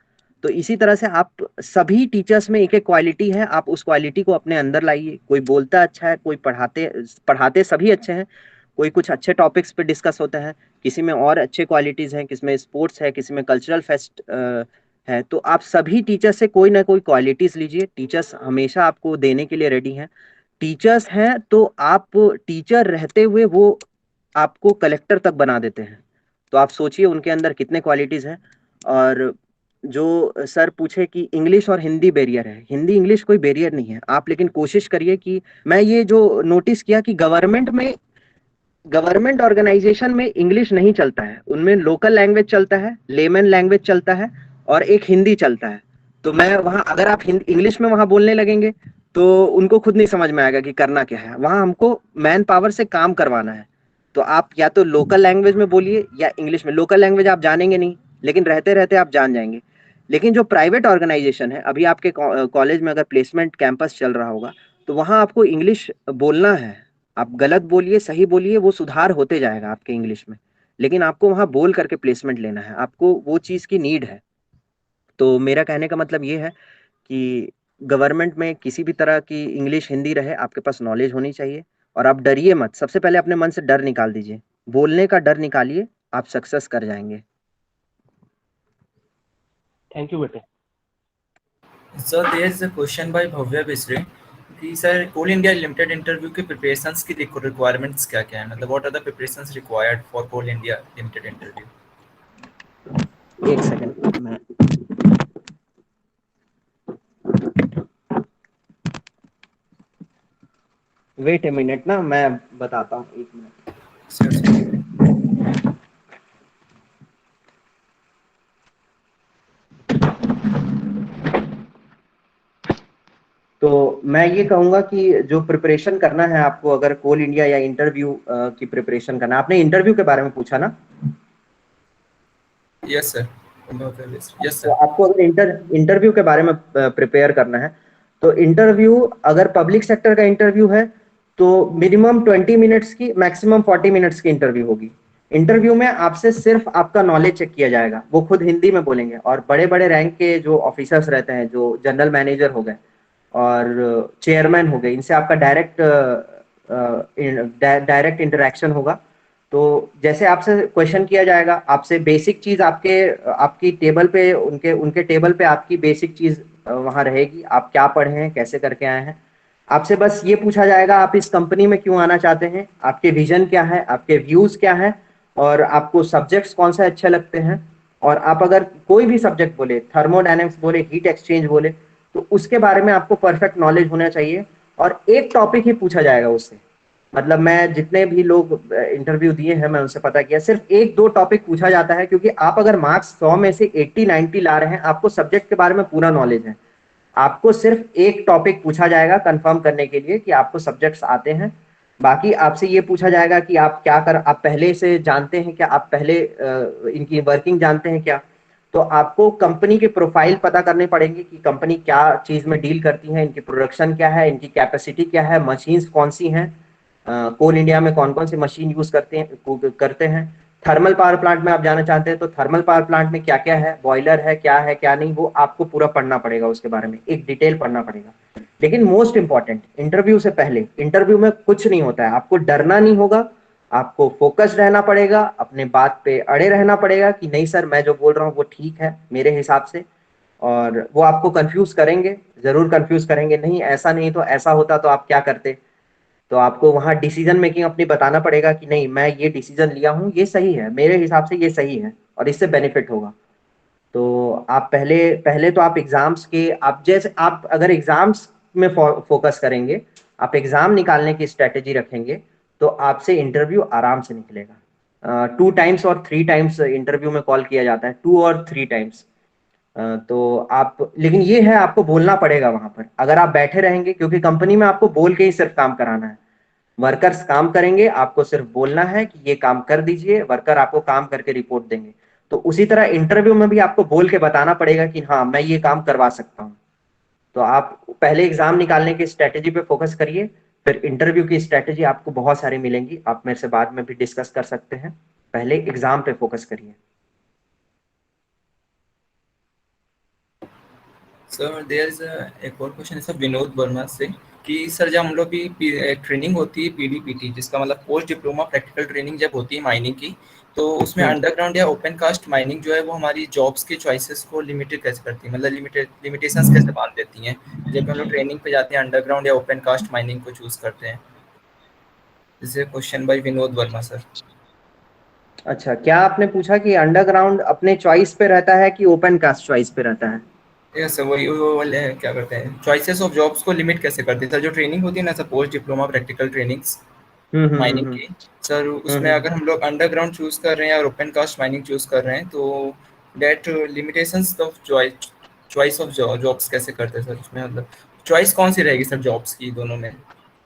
तो इसी तरह से आप सभी टीचर्स में एक एक क्वालिटी है, आप उस क्वालिटी को अपने अंदर लाइए। कोई बोलता अच्छा है, कोई पढ़ाते पढ़ाते सभी अच्छे हैं, कोई कुछ अच्छे टॉपिक्स पे डिस्कस होता है, किसी में और अच्छे क्वालिटीज़ हैं, किसी में स्पोर्ट्स है, किसी में कल्चरल फेस्ट है। तो आप सभी टीचर से कोई ना कोई क्वालिटीज़ लीजिए, टीचर्स हमेशा आपको देने के लिए रेडी हैं। टीचर्स हैं तो आप टीचर रहते हुए वो आपको कलेक्टर तक बना देते हैं, तो आप सोचिए उनके अंदर कितने क्वालिटीज़ हैं। और जो सर पूछे कि इंग्लिश और हिंदी बैरियर है, हिंदी इंग्लिश कोई बैरियर नहीं है, आप लेकिन कोशिश करिए कि, मैं ये जो नोटिस किया कि गवर्नमेंट ऑर्गेनाइजेशन में इंग्लिश नहीं चलता है, उनमें लोकल लैंग्वेज चलता है, लेमन लैंग्वेज चलता है, और एक हिंदी चलता है। तो मैं वहाँ, अगर आप इंग्लिश में वहाँ बोलने लगेंगे तो उनको खुद नहीं समझ में आएगा कि करना क्या है, वहाँ हमको मैन पावर से काम करवाना है। तो आप या तो लोकल लैंग्वेज में बोलिए या इंग्लिश में। लोकल लैंग्वेज आप जानेंगे नहीं, लेकिन रहते रहते आप जान जाएंगे। लेकिन जो प्राइवेट ऑर्गेनाइजेशन है, अभी आपके कॉलेज में अगर प्लेसमेंट कैंपस चल रहा होगा तो वहाँ आपको इंग्लिश बोलना है, आप गलत बोलिए, सही बोलिए, वो सुधार होते जाएगा आपके इंग्लिश में, लेकिन आपको वहां बोल करके प्लेसमेंट लेना है, आपको वो चीज की नीड है। तो मेरा कहने का मतलब ये है कि गवर्नमेंट में किसी भी तरह की इंग्लिश हिंदी रहे, आपके पास नॉलेज होनी चाहिए, और आप डरिए मत। सबसे पहले अपने मन से डर निकाल दीजिए, बोलने का डर निकालिए, आप सक्सेस कर जाएंगे। थैंक यू बेटे। So there is a question by Bhavya Bisre कि सर कोल इंडिया लिमिटेड इंटरव्यू के प्रिपरेशंस की रिक्वायरमेंट्स क्या क्या है, मतलब what are the preparations required for Coal India Limited interview? एक सेकंड, मैं वेट ए मिनट ना, मैं बताता हूँ, एक मिनट। Sure, sir. तो मैं ये कहूंगा कि जो प्रिपरेशन करना है आपको, अगर कोल इंडिया या इंटरव्यू की प्रिपरेशन करना, आपने इंटरव्यू के बारे में पूछा ना? Yes sir. Yes तो sir. आपको अगर इंटरव्यू के बारे में प्रिपेयर करना है, तो इंटरव्यू अगर पब्लिक सेक्टर का इंटरव्यू है तो मिनिमम 20 मिनट्स की, मैक्सिमम 40 मिनट्स की इंटरव्यू होगी। इंटरव्यू में आपसे सिर्फ आपका नॉलेज चेक किया जाएगा, वो खुद हिंदी में बोलेंगे, और बड़े बड़े रैंक के जो ऑफिसर्स रहते हैं, जो जनरल मैनेजर हो गए और चेयरमैन हो गए, इनसे आपका डायरेक्ट इंटरेक्शन होगा। तो जैसे आपसे क्वेश्चन किया जाएगा, आपसे बेसिक चीज आपकी टेबल पे, उनके उनके टेबल पे आपकी बेसिक चीज वहां रहेगी, आप क्या पढ़े हैं, कैसे करके आए हैं। आपसे बस ये पूछा जाएगा आप इस कंपनी में क्यों आना चाहते हैं, आपके विजन क्या है, आपके व्यूज क्या है, और आपको सब्जेक्ट्स कौन से अच्छे लगते हैं। और आप अगर कोई भी सब्जेक्ट बोले, थर्मोडायनेमिक्स बोले, हीट एक्सचेंज बोले, तो उसके बारे में आपको परफेक्ट नॉलेज होना चाहिए। और एक टॉपिक ही पूछा जाएगा उससे, मतलब मैं जितने भी लोग इंटरव्यू दिए हैं, मैं उनसे पता किया, सिर्फ एक दो टॉपिक पूछा जाता है, क्योंकि आप अगर मार्क्स 100 में से 80-90 ला रहे हैं, आपको सब्जेक्ट के बारे में पूरा नॉलेज है, आपको सिर्फ एक टॉपिक पूछा जाएगा कंफर्म करने के लिए कि आपको सब्जेक्ट्स आते हैं। बाकी आपसे ये पूछा जाएगा कि आप पहले से जानते हैं क्या, आप पहले इनकी वर्किंग जानते हैं क्या। तो आपको कंपनी की प्रोफाइल पता करनी पड़ेगी कि कंपनी क्या चीज में डील करती है, इनकी प्रोडक्शन क्या है, इनकी कैपेसिटी क्या है, मशीन्स कौन सी हैं, कोल इंडिया में कौन कौन सी मशीन यूज करते हैं। थर्मल पावर प्लांट में आप जाना चाहते हैं तो थर्मल पावर प्लांट में क्या क्या है, बॉयलर है क्या नहीं, वो आपको पूरा पढ़ना पड़ेगा, उसके बारे में एक डिटेल पढ़ना पड़ेगा। लेकिन मोस्ट इंपॉर्टेंट, इंटरव्यू से पहले, इंटरव्यू में कुछ नहीं होता है, आपको डरना नहीं होगा, आपको फोकस रहना पड़ेगा, अपने बात पे अड़े रहना पड़ेगा कि नहीं सर, मैं जो बोल रहा हूँ वो ठीक है मेरे हिसाब से। और वो आपको कंफ्यूज करेंगे, जरूर कंफ्यूज करेंगे, नहीं ऐसा नहीं तो ऐसा होता तो आप क्या करते। तो आपको वहां डिसीजन मेकिंग अपनी बताना पड़ेगा कि नहीं, मैं ये डिसीजन लिया हूँ, ये सही है, मेरे हिसाब से ये सही है और इससे बेनिफिट होगा। तो आप पहले पहले तो आप एग्जाम्स के, आप जैसे आप अगर एग्जाम्स में फोकस करेंगे, आप एग्जाम निकालने की स्ट्रेटेजी रखेंगे, तो आपसे इंटरव्यू आराम से निकलेगा। 2 टाइम्स और 3 टाइम्स इंटरव्यू में कॉल किया जाता है, 2 और 3 टाइम्स। तो आप, लेकिन ये है, आपको बोलना पड़ेगा वहां पर, अगर आप बैठे रहेंगे, क्योंकि कंपनी में आपको बोल के ही सिर्फ काम कराना है, वर्कर्स काम करेंगे, आपको सिर्फ बोलना है कि ये काम कर दीजिए, वर्कर आपको काम करके रिपोर्ट देंगे। तो उसी तरह इंटरव्यू में भी आपको बोल के बताना पड़ेगा कि हाँ, मैं ये काम करवा सकता हूँ। तो आप पहले एग्जाम निकालने की स्ट्रेटेजी पे फोकस करिए, फिर इंटरव्यू की स्ट्रेटेजी आपको बहुत सारी मिलेंगी, आप मेरे से बाद में भी डिस्कस कर सकते हैं। पहले एग्जाम पे फोकस करिए। सर देयर इज एक और क्वेश्चन है सर विनोद वर्मा से कि सर जब हम लोग की ट्रेनिंग होती है पीडीपीटी, जिसका मतलब पोस्ट डिप्लोमा प्रैक्टिकल ट्रेनिंग जब होती है माइनिंग की, तो उसमें अंडरग्राउंड या ओपन कास्ट माइनिंग जो है वो हमारी जॉब्स के चॉइसेस को लिमिटेड कैसे करती है, मतलब लिमिटेशंस कैसे बांध देती हैं जब हम लोग ट्रेनिंग पे जाते हैं, अंडरग्राउंड या ओपन कास्ट माइनिंग को चूज करते हैं? This is question by Vinod Verma sir. अच्छा, क्या आपने पूछा कि अंडरग्राउंड अपने चॉइस पे रहता है कि ओपन कास्ट चॉइस पे रहता है? यस सर, वही वो वाले क्या करते हैं, चॉइसेस ऑफ जॉब्स को लिमिट कैसे करते हैं सर, जो ट्रेनिंग होती है ना sir post diploma practical trainings mining hmm. की, सर उसमें हम्म। अगर हम लोग अंडरग्राउंड चूज कर रहे हैं और ओपन कास्ट माइनिंग चूज कर रहे हैं, तो that limitations of choice of jobs कैसे करते हैं सर उसमें, मतलब चॉइस कौन सी रहेगी सर जॉब्स की दोनों में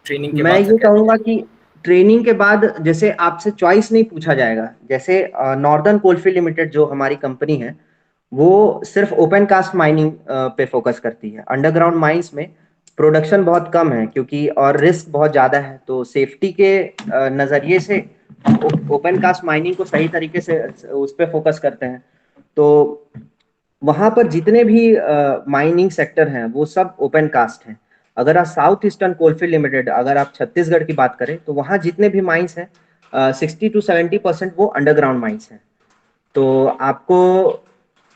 ट्रेनिंग के मैं बाद सर ये कैसे? कहूंगा कि ट्रेनिंग के बाद जैसे आपसे चॉइस नहीं पूछा जाएगा, जैसे नॉर्दर्न कोलफील्ड लिमिटेड जो हमारी कंपनी है, वो सिर्फ ओपन कास्ट माइनिंग पे फोकस करती है। अंडरग्राउंड माइंस में प्रोडक्शन बहुत कम है क्योंकि और रिस्क बहुत ज़्यादा है, तो सेफ्टी के नज़रिए से ओपन कास्ट माइनिंग को सही तरीके से उस पर फोकस करते हैं। तो वहाँ पर जितने भी माइनिंग सेक्टर हैं वो सब ओपन कास्ट हैं। अगर आप साउथ ईस्टर्न कोलफील्ड लिमिटेड, अगर आप छत्तीसगढ़ की बात करें तो वहाँ जितने भी माइंस हैं 60 to 70% वो अंडरग्राउंड माइंस हैं। तो आपको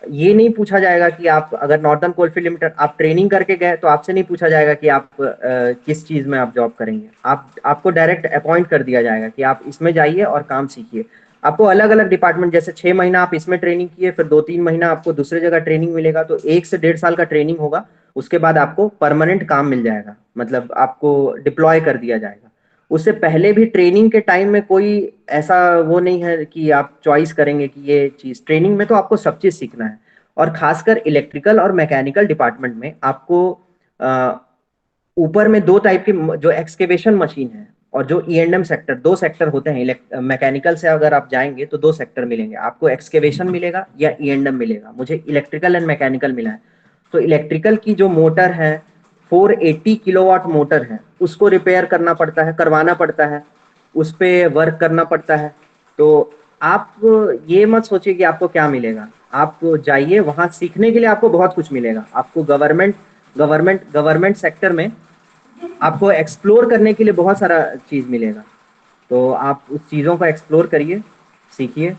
ये नहीं पूछा जाएगा कि आप अगर नॉर्दर्न कोलफील्ड लिमिटेड आप ट्रेनिंग करके गए तो आपसे नहीं पूछा जाएगा कि आप किस चीज में आप जॉब करेंगे। आपको डायरेक्ट अपॉइंट कर दिया जाएगा कि आप इसमें जाइए और काम सीखिए। आपको अलग अलग डिपार्टमेंट, जैसे 6 महीना आप इसमें ट्रेनिंग किए, फिर 2-3 महीना आपको दूसरे जगह ट्रेनिंग मिलेगा, तो 1 से 1.5 साल का ट्रेनिंग होगा। उसके बाद आपको परमानेंट काम मिल जाएगा, मतलब आपको डिप्लॉय कर दिया जाएगा। उससे पहले भी ट्रेनिंग के टाइम में कोई ऐसा वो नहीं है कि आप चॉइस करेंगे कि ये चीज, ट्रेनिंग में तो आपको सब चीज सीखना है। और खासकर इलेक्ट्रिकल और मैकेनिकल डिपार्टमेंट में आपको ऊपर में 2 टाइप की जो एक्सकेवेशन मशीन है और जो E&M सेक्टर, 2 सेक्टर होते हैं। मैकेनिकल से अगर आप जाएंगे तो 2 सेक्टर मिलेंगे आपको, एक्सकेवेशन मिलेगा या E&M मिलेगा। मुझे इलेक्ट्रिकल एंड मैकेनिकल मिला है। तो इलेक्ट्रिकल की जो मोटर है 480 किलोवाट मोटर है, उसको रिपेयर करना पड़ता है, करवाना पड़ता है, उस पर वर्क करना पड़ता है। तो आप ये मत सोचिए कि आपको क्या मिलेगा। आप जाइए वहां सीखने के लिए, आपको बहुत कुछ मिलेगा। आपको गवर्नमेंट सेक्टर में आपको एक्सप्लोर करने के लिए बहुत सारा चीज मिलेगा। तो आप उस चीजों को एक्सप्लोर करिए, सीखिए।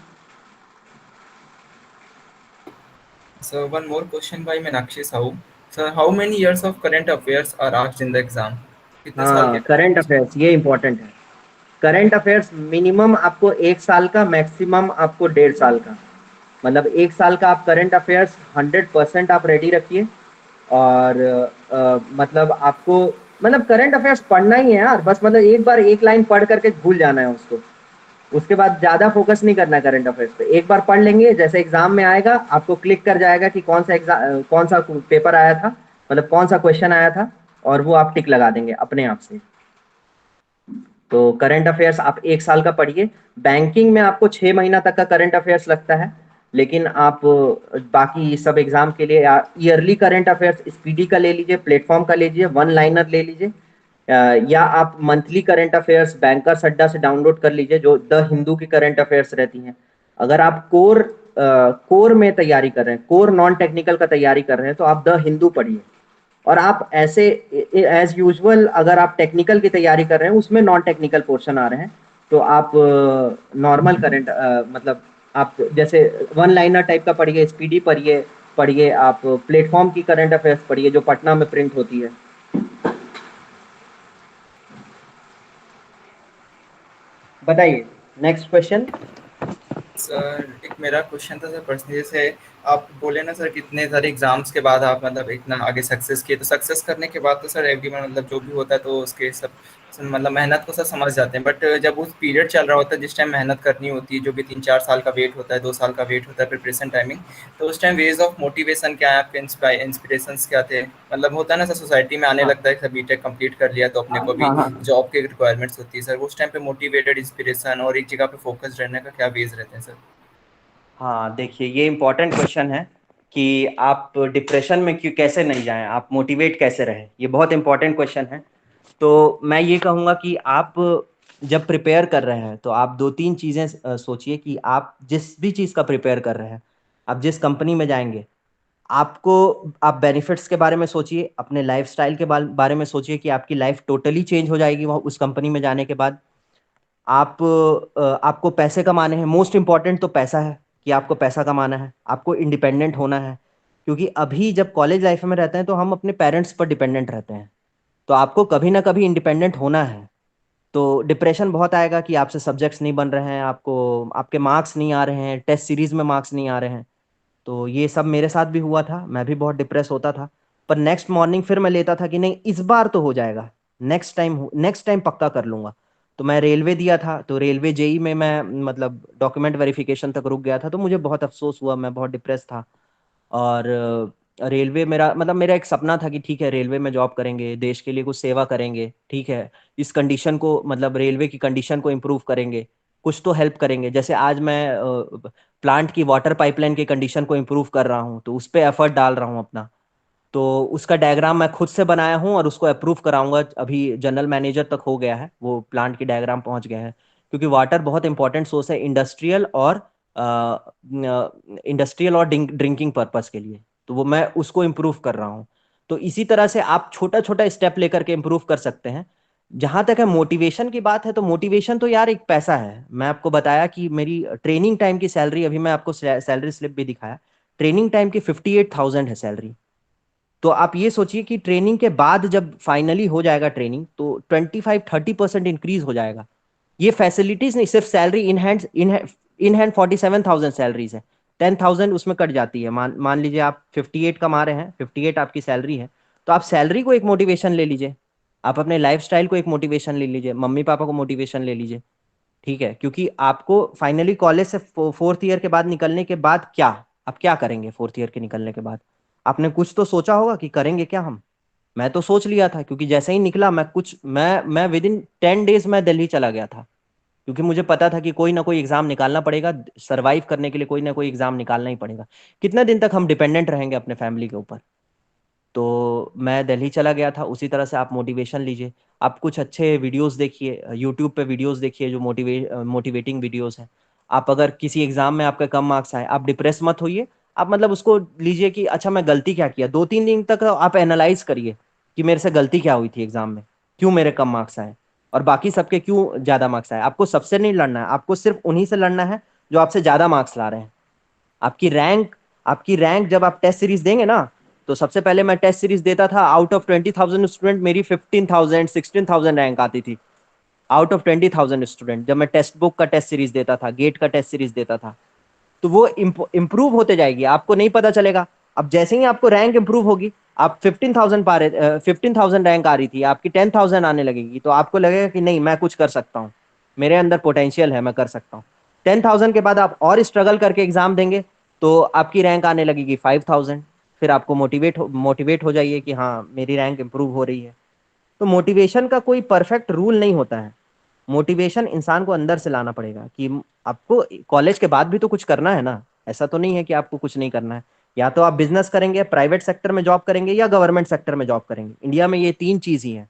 So one more question by Meenakshi Sahu. So how many years of current affairs are asked in the exam? कितने साल के हाँ, करंट अफेयर्स ये इंपॉर्टेंट है। करंट अफेयर्स मिनिमम आपको 1 साल का, मैक्सिमम आपको 1.5 साल का। मतलब 1 साल का आप करंट अफेयर्स 100% आप रेडी रखिए। और मतलब आपको, मतलब करंट अफेयर्स पढ़ना ही है यार, बस मतलब एक बार एक लाइन पढ़ करके भूल जाना है उसको। उसके बाद ज्यादा फोकस नहीं करना करंट अफेयर्स पे। एक बार पढ़ लेंगे, जैसे एग्जाम में आएगा आपको क्लिक कर जाएगा कि कौन सा पेपर आया था, मतलब कौन सा क्वेश्चन आया था, और वो आप टिक लगा देंगे अपने आप से। तो करंट अफेयर्स आप 1 साल का पढ़िए। बैंकिंग में आपको 6 महीना तक का करंट अफेयर्स लगता है, लेकिन आप बाकी सब एग्जाम के लिए ईयरली करंट अफेयर्स स्पीडी का ले लीजिए, प्लेटफॉर्म का ले लीजिए, वन लाइनर ले लीजिए, या आप मंथली करंट अफेयर्स बैंकर्स अड्डा से डाउनलोड कर लीजिए, जो द हिंदू की करंट अफेयर्स रहती हैं। अगर आप कोर में तैयारी कर रहे हैं, कोर नॉन टेक्निकल का तैयारी कर रहे हैं, तो आप द हिंदू पढ़िए। और आप ऐसे एज यूजुअल अगर आप टेक्निकल की तैयारी कर रहे हैं, उसमें नॉन टेक्निकल पोर्शन आ रहे हैं, तो आप नॉर्मल करंट, मतलब आप जैसे वन लाइनर टाइप का पढ़िए, स्पीडी पढ़िए पढ़िए आप प्लेटफॉर्म की करंट अफेयर्स पढ़िए जो पटना में प्रिंट होती है। बताइए नेक्स्ट क्वेश्चन। सर एक मेरा क्वेश्चन था सर पर्सनली, जैसे आप बोले ना सर कितने सारे एग्जाम्स के बाद आप मतलब इतना आगे सक्सेस किए, तो सक्सेस करने के बाद तो सर एवरीवन मतलब जो भी होता है तो उसके सब मतलब मेहनत को सर समझ जाते हैं। बट जब उस पीरियड चल रहा होता है जिस टाइम मेहनत करनी होती है, जो भी 3-4 साल का वेट होता है, 2 साल का वेट होता है प्रिपरेशन टाइमिंग, तो उस टाइम वेज ऑफ मोटिवेशन क्या है आपके, इंस्पिरेशंस क्या थे? मतलब होता है ना सर सोसाइटी में आने हाँ लगता है सर बीटेक कंप्लीट कर लिया तो अपने को भी हाँ हाँ जॉब की रिक्वायरमेंट्स होती है सर, उस टाइम पे मोटिवेटेड इंस्पिरेशन और एक जगह पे फोकस रहने का क्या वेज रहते हैं सर? हाँ, देखिए ये इम्पोर्टेंट क्वेश्चन है कि आप डिप्रेशन में क्यों, कैसे नहीं जाएं, आप मोटिवेट कैसे रहें, ये बहुत इंपॉर्टेंट क्वेश्चन है। तो मैं ये कहूँगा कि आप जब प्रिपेयर कर रहे हैं तो आप 2-3 चीज़ें सोचिए कि आप जिस भी चीज़ का प्रिपेयर कर रहे हैं, आप जिस कंपनी में जाएंगे, आपको आप बेनिफिट्स के बारे में सोचिए, अपने लाइफस्टाइल के बारे में सोचिए कि आपकी लाइफ टोटली चेंज हो जाएगी वहाँ उस कंपनी में जाने के बाद। आपको पैसे कमाने हैं, मोस्ट इम्पॉर्टेंट तो पैसा है कि आपको पैसा कमाना है, आपको इंडिपेंडेंट होना है। क्योंकि अभी जब कॉलेज लाइफ में रहते हैं तो हम अपने पेरेंट्स पर डिपेंडेंट रहते हैं, तो आपको कभी ना कभी इंडिपेंडेंट होना है। तो डिप्रेशन बहुत आएगा कि आपसे सब्जेक्ट्स नहीं बन रहे हैं, आपको आपके मार्क्स नहीं आ रहे हैं, टेस्ट सीरीज में मार्क्स नहीं आ रहे हैं। तो ये सब मेरे साथ भी हुआ था, मैं भी बहुत डिप्रेस होता था। पर नेक्स्ट मॉर्निंग फिर मैं लेता था कि नहीं, इस बार तो हो जाएगा, नेक्स्ट टाइम पक्का कर लूंगा। तो मैं रेलवे दिया था, तो रेलवे जेई में मैं मतलब डॉक्यूमेंट वेरिफिकेशन तक रुक गया था, तो मुझे बहुत अफसोस हुआ, मैं बहुत डिप्रेस था। और रेलवे मेरा मतलब मेरा एक सपना था कि ठीक है रेलवे में जॉब करेंगे, देश के लिए कुछ सेवा करेंगे, ठीक है इस कंडीशन को, मतलब रेलवे की कंडीशन को इम्प्रूव करेंगे, कुछ तो हेल्प करेंगे। जैसे आज मैं प्लांट की वाटर पाइपलाइन की कंडीशन को इम्प्रूव कर रहा हूँ, तो उस पर एफर्ट डाल रहा हूँ अपना। तो उसका डायग्राम मैं खुद से बनाया हूँ और उसको अप्रूव कराऊंगा। अभी जनरल मैनेजर तक हो गया है, वो प्लांट की डायग्राम पहुंच गया है, क्योंकि वाटर बहुत इंपॉर्टेंट सोर्स है इंडस्ट्रियल और ड्रिंकिंग पर्पस के लिए। तो वो मैं उसको इम्प्रूव कर रहा हूँ। तो इसी तरह से आप छोटा छोटा स्टेप लेकर के इम्प्रूव कर सकते हैं। जहां तक है मोटिवेशन की बात है, तो मोटिवेशन तो यार एक पैसा है। मैं आपको बताया कि मेरी ट्रेनिंग टाइम की सैलरी, अभी मैं आपको सैलरी स्लिप भी दिखाया, ट्रेनिंग टाइम की 58,000 है सैलरी। तो आप ये सोचिए कि ट्रेनिंग के बाद जब फाइनली हो जाएगा ट्रेनिंग, तो 25-30% इंक्रीज हो जाएगा। ये फैसिलिटीज नहीं, सिर्फ सैलरी इन हैंड 47,000 सैलरीज है। 10,000 उसमें कट जाती है। मान मान लीजिए आप 58 कमा रहे हैं, 58 आपकी सैलरी है, तो आप सैलरी को एक मोटिवेशन ले लीजिए, आप अपने लाइफस्टाइल को एक मोटिवेशन ले लीजिए, मम्मी पापा को मोटिवेशन ले लीजिए। ठीक है, क्योंकि आपको फाइनली कॉलेज से फोर्थ ईयर के बाद निकलने के बाद क्या, आप क्या करेंगे फोर्थ ईयर के निकलने के बाद? आपने कुछ तो सोचा होगा कि करेंगे क्या हम। मैं तो सोच लिया था, क्योंकि जैसे ही निकला मैं विद इन 10 डेज मैं दिल्ली चला गया था, क्योंकि मुझे पता था कि कोई ना कोई एग्जाम निकालना पड़ेगा, सरवाइव करने के लिए कोई ना कोई एग्जाम निकालना ही पड़ेगा। कितने दिन तक हम डिपेंडेंट रहेंगे अपने फैमिली के ऊपर। तो मैं दिल्ली चला गया था। उसी तरह से आप मोटिवेशन लीजिए, आप कुछ अच्छे वीडियोस देखिए, यूट्यूब पे वीडियोस देखिए जो मोटिवेटिंग वीडियोस हैं। आप अगर किसी एग्जाम में आपके कम मार्क्स आए, आप डिप्रेस मत होइए। आप मतलब उसको लीजिए कि अच्छा मैं गलती क्या किया, 2-3 दिन तक आप एनालाइज करिए कि मेरे से गलती क्या हुई थी एग्जाम में, क्यों मेरे कम मार्क्स आए और बाकी सबके क्यों ज्यादा मार्क्स आए। आपको सबसे नहीं लड़ना है, आपको सिर्फ उन्हीं से लड़ना है जो आपसे ज्यादा मार्क्स ला रहे हैं। आपकी रैंक जब आप टेस्ट सीरीज देंगे ना, तो सबसे पहले मैं टेस्ट सीरीज देता था, आउट ऑफ 20,000 स्टूडेंट मेरी 15,000 16,000 रैंक आती थी। आउट ऑफ 20,000 स्टूडेंट जब मैं टेक्स्ट बुक का टेस्ट सीरीज देता था, गेट का टेस्ट सीरीज देता था, तो वो इम्प्रूव होते जाएगी, आपको नहीं पता चलेगा। अब जैसे ही आपको रैंक इंप्रूव होगी, आप 15,000 पा रहे 15,000 रैंक आ रही थी, आपकी 10,000 आने लगेगी, तो आपको लगेगा कि नहीं मैं कुछ कर सकता हूँ, मेरे अंदर पोटेंशियल है, मैं कर सकता हूँ। 10,000 के बाद आप और स्ट्रगल करके एग्जाम देंगे, तो आपकी रैंक आने लगेगी 5,000। फिर आपको मोटिवेट हो जाइए कि हाँ मेरी रैंक इंप्रूव हो रही है। तो मोटिवेशन का कोई परफेक्ट रूल नहीं होता है। मोटिवेशन इंसान को अंदर से लाना पड़ेगा कि आपको कॉलेज के बाद भी तो कुछ करना है ना। ऐसा तो नहीं है कि आपको कुछ नहीं करना है। या तो आप बिजनेस करेंगे, प्राइवेट सेक्टर में जॉब करेंगे, या गवर्नमेंट सेक्टर में जॉब करेंगे। इंडिया में ये 3 चीज ही है।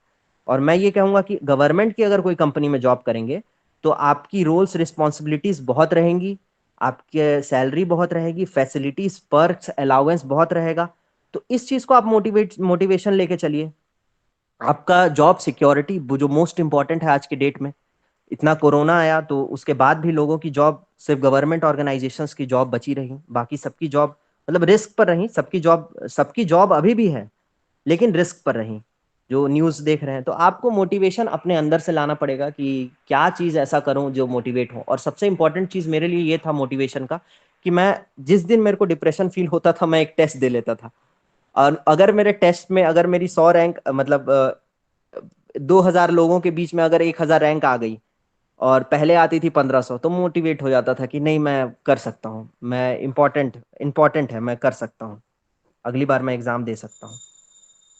और मैं ये कहूंगा कि गवर्नमेंट की अगर कोई कंपनी में जॉब करेंगे, तो आपकी रोल्स रिस्पॉन्सिबिलिटीज बहुत रहेंगी, आपके सैलरी बहुत रहेगी, फैसिलिटीज पर्क्स अलाउंस बहुत रहेगा। तो इस चीज को आप मोटिवेशन लेके चलिए। आपका जॉब सिक्योरिटी जो मोस्ट इंपॉर्टेंट है आज की डेट में। इतना कोरोना आया तो उसके बाद भी लोगों की जॉब, सिर्फ गवर्नमेंट ऑर्गेनाइजेशंस की जॉब बची रही, बाकी सबकी जॉब मतलब रिस्क पर रही। सबकी जॉब अभी भी है, लेकिन रिस्क पर रही, जो न्यूज़ देख रहे हैं। तो आपको मोटिवेशन अपने अंदर से लाना पड़ेगा कि क्या चीज़ ऐसा करूं जो मोटिवेट हो। और सबसे इंपॉर्टेंट चीज़ मेरे लिए ये था मोटिवेशन का, कि मैं जिस दिन मेरे को डिप्रेशन फील होता था, मैं एक टेस्ट दे लेता था। और अगर मेरे टेस्ट में, अगर मेरी 100 रैंक मतलब 2,000 लोगों के बीच में अगर 1,000 रैंक आ गई और पहले आती थी 1,500, तो मोटिवेट हो जाता था कि नहीं मैं कर सकता हूँ, मैं इम्पोर्टेंट है, मैं कर सकता हूँ, अगली बार मैं एग्जाम दे सकता हूँ।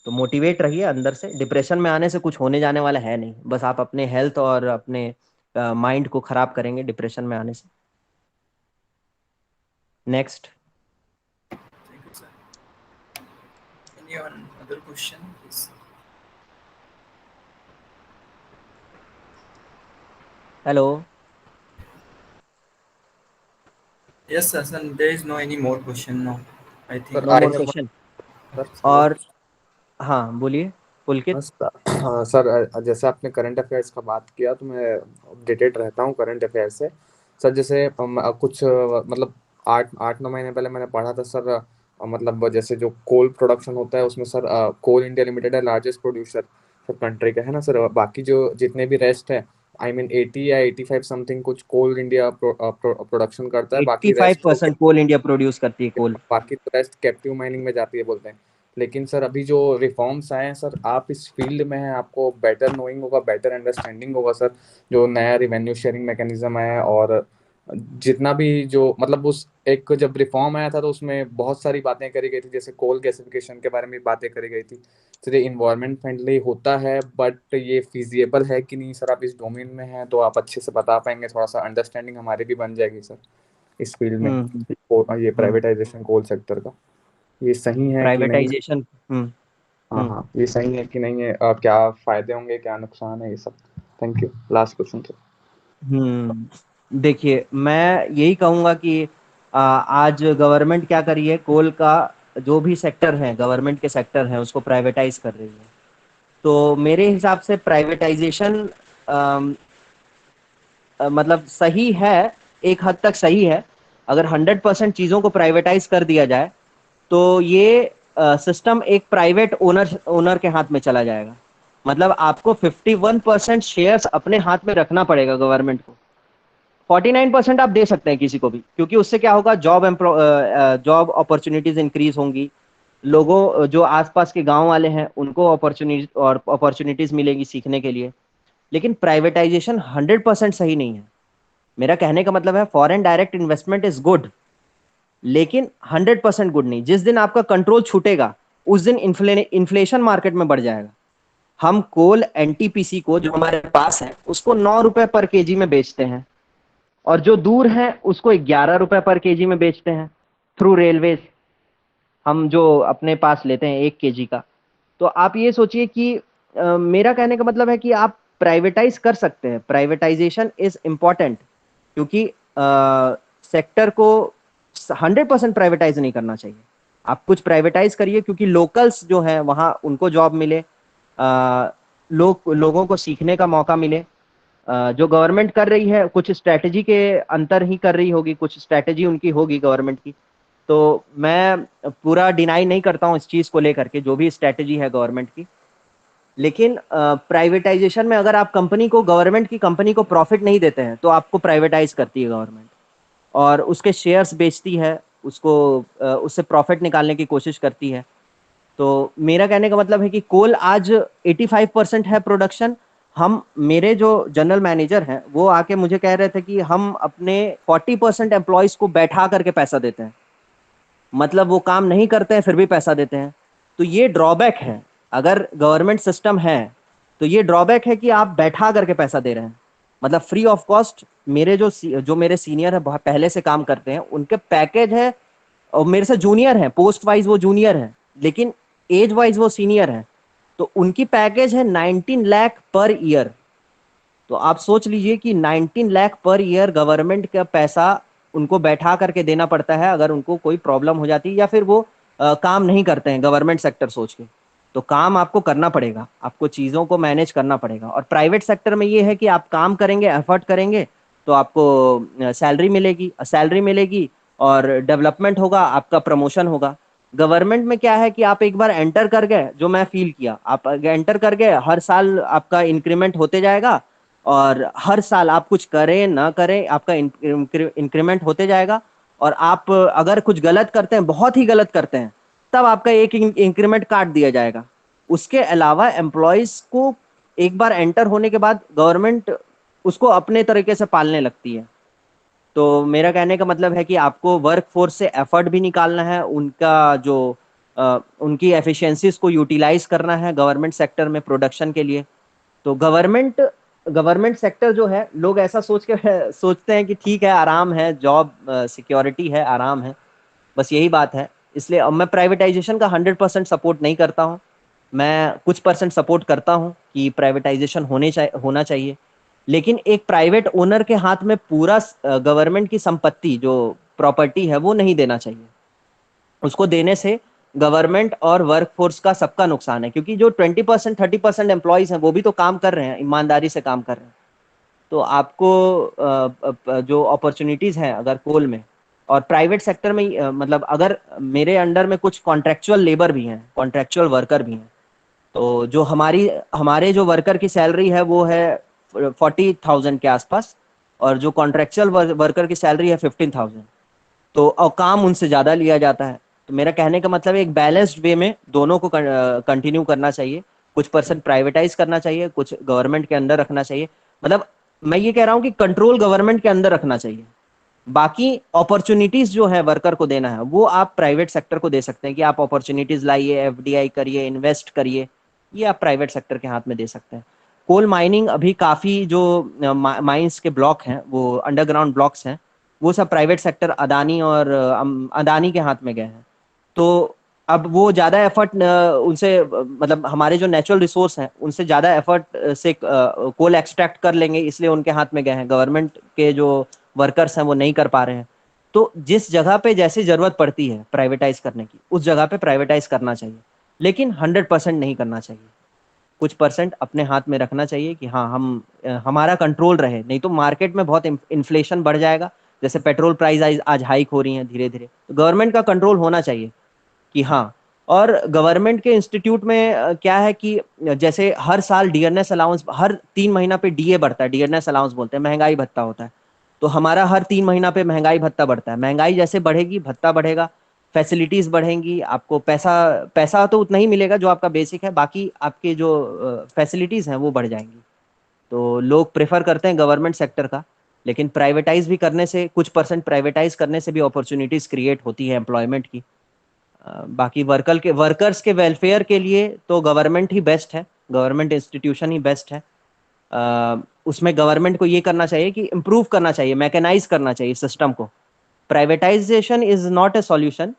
तो मोटिवेट रहिए अंदर से। डिप्रेशन में आने से कुछ होने जाने वाला है नहीं, बस आप अपने हेल्थ और अपने माइंड को खराब करेंगे डिप्रेशन में आने से। Next. Thank you, sir. Any one other question, please? Hello. Yes, sir. There is no any more question now. I sir think. No I more have question. Sir hello. और हाँ बोलिए पुलकित। हाँ सर, जैसे आपने current affairs का बात किया तो मैं अपडेटेड रहता हूँ करंट अफेयर से। सर जैसे कुछ मतलब 8-9 महीने पहले मैंने पढ़ा था सर। मतलब जैसे जो कोल प्रोडक्शन होता है उसमें सर, कोल इंडिया लिमिटेड है लार्जेस्ट प्रोड्यूसर सर कंट्री का, है ना सर। बाकी जो जितने भी रेस्ट है, आई मीन 80 या 85 समथिंग कुछ कोल इंडिया प्रोडक्शन करता है, बाकी रेस्ट 85% कोल इंडिया प्रोड्यूस करती है कोल। बाकी तो रेस्ट कैप्टिव माइनिंग में जाती है बोलते हैं। लेकिन सर अभी जो रिफॉर्म्स आए हैं सर, आप इस फील्ड में हैं, आपको बेटर नोइंग होगा, बेटर अंडरस्टैंडिंग होगा सर। जो नया रिवेन्यू शेयरिंग मैकेनिज्म है, और जितना भी जो मतलब उस एक जब रिफॉर्म आया था तो उसमें बहुत सारी बातें करी गई थी, जैसे कोल गैसिफिकेशन के बारे में बातें करी गई थी सर। ये इन्वायरमेंट फ्रेंडली होता है, बट ये फिजिएबल है कि नहीं सर, आप इस डोमेन में हैं तो आप अच्छे से बता पाएंगे, थोड़ा सा अंडरस्टैंडिंग हमारी भी बन जाएगी सर इस फील्ड में, हम्म ये हम्म प्राइवेटाइजेशन कोल सेक्टर का। ये सही है कि नहीं? प्राइवेटाइजेशन। हाँ हम्म हाँ, ये सही है कि नहीं है, क्या फायदे होंगे, क्या नुकसान है, ये सब। Thank you. लास्ट क्वेश्चन तो। देखिए, मैं यही कहूंगा कि आज गवर्नमेंट क्या करी है, कोल का जो भी सेक्टर है, गवर्नमेंट के सेक्टर हैं, उसको प्राइवेटाइज कर रही है। तो मेरे हिसाब से प्राइवेटाइजेशन मतलब सही है, एक हद तक सही है। अगर 100% चीजों को प्राइवेटाइज कर दिया जाए तो ये सिस्टम एक प्राइवेट ओनर ओनर के हाथ में चला जाएगा। मतलब आपको 51% शेयर्स अपने हाथ में रखना पड़ेगा गवर्नमेंट को। 49% आप दे सकते हैं किसी को भी, क्योंकि उससे क्या होगा, जॉब अपॉर्चुनिटीज इंक्रीज होंगी। लोगों जो आसपास के गांव वाले हैं उनको अपॉर्चुनिटीज मिलेगी सीखने के लिए। लेकिन प्राइवेटाइजेशन 100% सही नहीं है। मेरा कहने का मतलब है, foreign direct investment is good, लेकिन 100% गुड नहीं। जिस दिन आपका कंट्रोल छूटेगा उस दिन इन्फ्लेशन मार्केट में बढ़ जाएगा। हम कोल एनटीपीसी को जो हमारे पास है उसको 9 रुपए पर केजी में बेचते हैं, और जो दूर है उसको 11 रुपए पर केजी में बेचते हैं थ्रू रेलवेज। हम जो अपने पास लेते हैं 1 केजी का। तो आप ये सोचिए कि मेरा कहने का मतलब है कि आप प्राइवेटाइज कर सकते हैं, प्राइवेटाइजेशन इज इम्पॉर्टेंट, क्योंकि सेक्टर को 100% प्राइवेटाइज नहीं करना चाहिए। आप कुछ प्राइवेटाइज करिए, क्योंकि लोकल्स जो हैं वहाँ उनको जॉब मिले, लोगों को सीखने का मौका मिले। जो गवर्नमेंट कर रही है कुछ स्ट्रैटेजी के अंतर ही कर रही होगी, कुछ स्ट्रैटेजी उनकी होगी गवर्नमेंट की। तो मैं पूरा डिनाई नहीं करता हूँ इस चीज़ को लेकर के, जो भी स्ट्रैटेजी है गवर्नमेंट की। लेकिन प्राइवेटाइजेशन में अगर आप कंपनी को, गवर्नमेंट की कंपनी को प्रॉफिट नहीं देते हैं तो आपको प्राइवेटाइज करती है गवर्नमेंट, और उसके शेयर्स बेचती है, उसको उससे प्रॉफिट निकालने की कोशिश करती है। तो मेरा कहने का मतलब है कि कोल आज 85% है प्रोडक्शन। हम, मेरे जो जनरल मैनेजर हैं वो आके मुझे कह रहे थे कि हम अपने 40% एम्प्लॉयज को बैठा करके पैसा देते हैं। मतलब वो काम नहीं करते हैं फिर भी पैसा देते हैं। तो ये ड्रॉबैक है। अगर गवर्नमेंट सिस्टम है तो ये ड्रॉबैक है कि आप बैठा करके पैसा दे रहे हैं, मतलब फ्री ऑफ कॉस्ट। मेरे जो मेरे सीनियर है, बहुत पहले से काम करते हैं, उनके पैकेज है, और मेरे से जूनियर है, पोस्ट वाइज वो जूनियर है लेकिन एज वाइज वो सीनियर है। तो उनकी पैकेज है 19 लाख पर ईयर। तो आप सोच लीजिए कि 19 लाख पर ईयर गवर्नमेंट का पैसा उनको बैठा करके देना पड़ता है अगर उनको कोई प्रॉब्लम हो जाती है, या फिर वो काम नहीं करते हैं गवर्नमेंट सेक्टर सोच के। तो काम आपको करना पड़ेगा, आपको चीज़ों को मैनेज करना पड़ेगा। और प्राइवेट सेक्टर में ये है कि आप काम करेंगे, एफर्ट करेंगे, तो आपको सैलरी मिलेगी, सैलरी मिलेगी, और डेवलपमेंट होगा, आपका प्रमोशन होगा। गवर्नमेंट में क्या है कि आप एक बार एंटर कर गए, जो मैं फील किया, आप एंटर कर गए, हर साल आपका इंक्रीमेंट होते जाएगा, और हर साल आप कुछ करें ना करें आपका इंक्रीमेंट होते जाएगा। और आप अगर कुछ गलत करते हैं, बहुत ही गलत करते हैं, तब आपका एक इंक्रीमेंट काट दिया जाएगा। उसके अलावा एम्प्लॉयज को एक बार एंटर होने के बाद गवर्नमेंट उसको अपने तरीके से पालने लगती है। तो मेरा कहने का मतलब है कि आपको वर्क फोर्स से एफर्ट भी निकालना है, उनका जो उनकी एफिशिएंसीज को यूटिलाइज करना है गवर्नमेंट सेक्टर में प्रोडक्शन के लिए। तो गवर्नमेंट सेक्टर जो है, लोग ऐसा सोच के सोचते हैं कि ठीक है, आराम है, जॉब सिक्योरिटी है, आराम है, बस यही बात है। इसलिए अब मैं प्राइवेटाइजेशन का 100% सपोर्ट नहीं करता हूँ। मैं कुछ परसेंट सपोर्ट करता हूँ कि प्राइवेटाइजेशन होना चाहिए। लेकिन एक प्राइवेट ओनर के हाथ में पूरा गवर्नमेंट की संपत्ति जो प्रॉपर्टी है वो नहीं देना चाहिए। उसको देने से गवर्नमेंट और वर्कफोर्स का सबका नुकसान है, क्योंकि जो 20% 30% एम्प्लॉयज हैं वो भी तो काम कर रहे हैं, ईमानदारी से काम कर रहे हैं। तो आपको जो अपॉर्चुनिटीज हैं अगर कोल में और प्राइवेट सेक्टर में, मतलब अगर मेरे अंडर में कुछ कॉन्ट्रेक्चुअल लेबर भी हैं, कॉन्ट्रेक्चुअल वर्कर भी हैं, तो जो हमारे जो वर्कर की सैलरी है वो है 40,000 के आसपास, और जो कॉन्ट्रेक्चुअल वर्कर की सैलरी है 15,000। तो और काम उनसे ज़्यादा लिया जाता है। तो मेरा कहने का मतलब है, एक बैलेंस्ड वे में दोनों को कंटिन्यू करना चाहिए। कुछ परसेंट प्राइवेटाइज करना चाहिए, कुछ गवर्नमेंट के अंदर रखना चाहिए। मतलब मैं ये कह रहा हूँ कि कंट्रोल गवर्नमेंट के अंदर रखना चाहिए। बाकी अपॉर्चुनिटीज जो है वर्कर को देना है वो आप प्राइवेट सेक्टर को दे सकते हैं, कि आप अपॉर्चुनिटीज लाइए, एफडीआई करिए, इन्वेस्ट करिए, ये आप प्राइवेट सेक्टर के हाथ में दे सकते हैं। कोल माइनिंग अभी काफ़ी जो माइंस के ब्लॉक हैं, वो अंडरग्राउंड ब्लॉक्स हैं, वो सब प्राइवेट सेक्टर, अदानी और अदानी के हाथ में गए हैं। तो अब वो ज़्यादा एफर्ट उनसे मतलब हमारे जो नेचुरल रिसोर्स हैं उनसे ज़्यादा एफर्ट से कोल एक्सट्रैक्ट कर लेंगे, इसलिए उनके हाथ में गए हैं। गवर्नमेंट के जो वर्कर्स हैं वो नहीं कर पा रहे हैं। तो जिस जगह पे जैसी ज़रूरत पड़ती है प्राइवेटाइज करने की, उस जगह पे प्राइवेटाइज करना चाहिए, लेकिन 100% नहीं करना चाहिए। कुछ परसेंट अपने हाथ में रखना चाहिए कि हाँ हम हमारा कंट्रोल रहे, नहीं तो मार्केट में बहुत इन्फ्लेशन बढ़ जाएगा। जैसे पेट्रोल प्राइस आज हाइक हो रही हैं धीरे धीरे, तो गवर्नमेंट का कंट्रोल होना चाहिए कि हाँ। और गवर्नमेंट के इंस्टीट्यूट में क्या है कि जैसे हर साल डियरनेस अलाउंस, हर 3 महीना पे डीए बढ़ता है, डियरनेस अलाउंस बोलते हैं, महंगाई भत्ता होता है। तो हमारा हर 3 महीना पे महंगाई भत्ता बढ़ता है। महंगाई जैसे बढ़ेगी भत्ता बढ़ेगा, फैसिलिटीज बढ़ेंगी, आपको पैसा पैसा तो उतना ही मिलेगा जो आपका बेसिक है, बाकी आपके जो फैसिलिटीज हैं वो बढ़ जाएंगी। तो लोग प्रेफर करते हैं गवर्नमेंट सेक्टर का, लेकिन प्राइवेटाइज भी करने से, कुछ परसेंट प्राइवेटाइज करने से भी अपॉर्चुनिटीज क्रिएट होती है एम्प्लॉयमेंट की। बाकी वर्कर्स के वेलफेयर के लिए तो गवर्नमेंट ही बेस्ट है, गवर्नमेंट इंस्टीट्यूशन ही बेस्ट है। उसमें गवर्नमेंट को ये करना चाहिए कि इम्प्रूव करना चाहिए, मैकेनाइज करना चाहिए सिस्टम को। Privatisation is not a solution,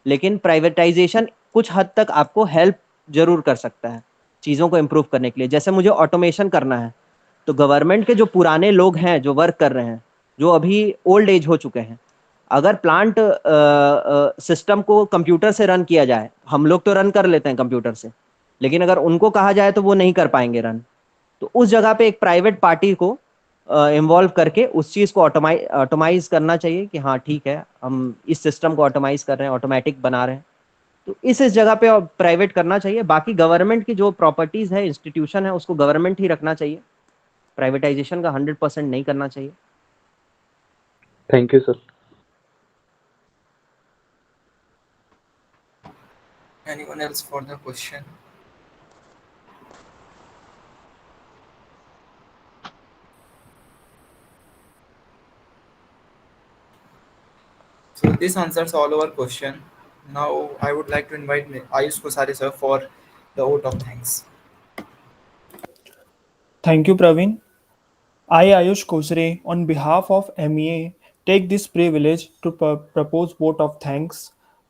लेकिन प्राइवेटाइजेशन कुछ हद तक आपको हेल्प जरूर कर सकता है चीज़ों को इम्प्रूव करने के लिए। जैसे मुझे ऑटोमेशन करना है, तो गवर्नमेंट के जो पुराने लोग हैं जो वर्क कर रहे हैं, जो अभी ओल्ड एज हो चुके हैं, अगर प्लांट सिस्टम को कंप्यूटर से रन किया जाए, हम लोग तो रन कर लेते हैं कंप्यूटर से, लेकिन अगर उनको कहा जाए तो वो नहीं कर पाएंगे रन। तो उस जगह पे एक प्राइवेट पार्टी को इन्वॉल्व करके उस चीज़ को ऑटोमाइज करना चाहिए कि हाँ ठीक है, हम इस सिस्टम को ऑटोमाइज कर रहे हैं, ऑटोमेटिक बना रहे हैं। तो इस जगह पे प्राइवेट करना चाहिए। बाकी गवर्नमेंट की जो प्रॉपर्टीज है, इंस्टीट्यूशन है, उसको गवर्नमेंट ही रखना चाहिए। प्राइवेटाइजेशन का 100% नहीं करना चाहिए। Thank you sir. Anyone else for the question? So this answers all our question. Now I would like to invite Ayush Kosare sir for the vote of thanks. Thank you, Praveen. I, Ayush Kosre, on behalf of MEA, take this privilege to propose vote of thanks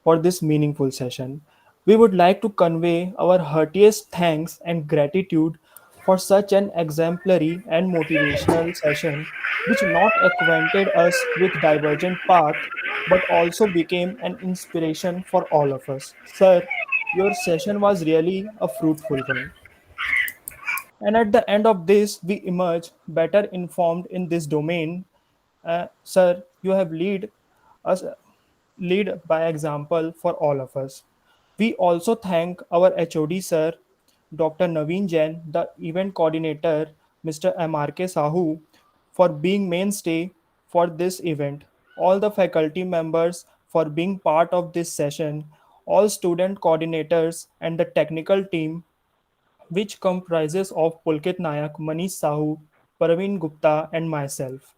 for this meaningful session. We would like to convey our heartiest thanks and gratitude for such an exemplary and motivational session, which not acquainted us with divergent path, but also became an inspiration for all of us. Sir, your session was really a fruitful one. And at the end of this, we emerge better informed in this domain. Sir, you have us lead by example for all of us. We also thank our HOD sir, Dr. Naveen Jain, the event coordinator, Mr. MRK Sahu, for being mainstay for this event, all the faculty members for being part of this session, all student coordinators and the technical team which comprises of Pulkit Nayak, Manish Sahu, Praveen Gupta, and myself.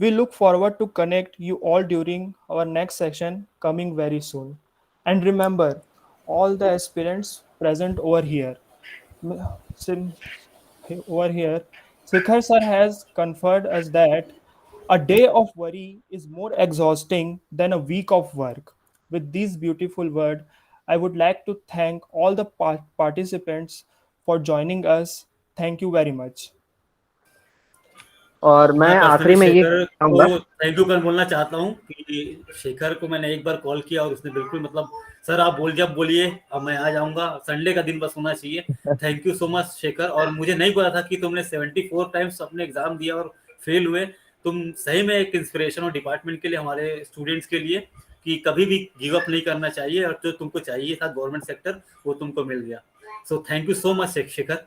We look forward to connect you all during our next session coming very soon. And remember, all the aspirants present sim- over here, Sikhar sir has conferred us that a day of worry is more exhausting than a week of work. With these beautiful words, I would like to thank all the participants for joining us. Thank you very much. और मैं मैं personally आखिरी में ये शेखर कहूँगा, को thank you कर बोलना चाहता हूँ कि शेखर को मैंने एक बार कॉल किया और उसने बिल्कुल मतलब सर आप जब बोलिए अब मैं आ जाऊंगा, संडे का दिन बस होना चाहिए। Thank you so much Shekhar. और मुझे नहीं पता था कि तुमने 74 टाइम्स अपने एग्जाम दिया और फेल हुए। तुम सही में एक इंस्पिरेशन हो डिपार्टमेंट के लिए, हमारे स्टूडेंट्स के लिए, कि कभी भी गिव अप नहीं करना चाहिए और जो तुमको चाहिए था गवर्नमेंट सेक्टर वो तुमको मिल गया। So thank you so much Shekhar.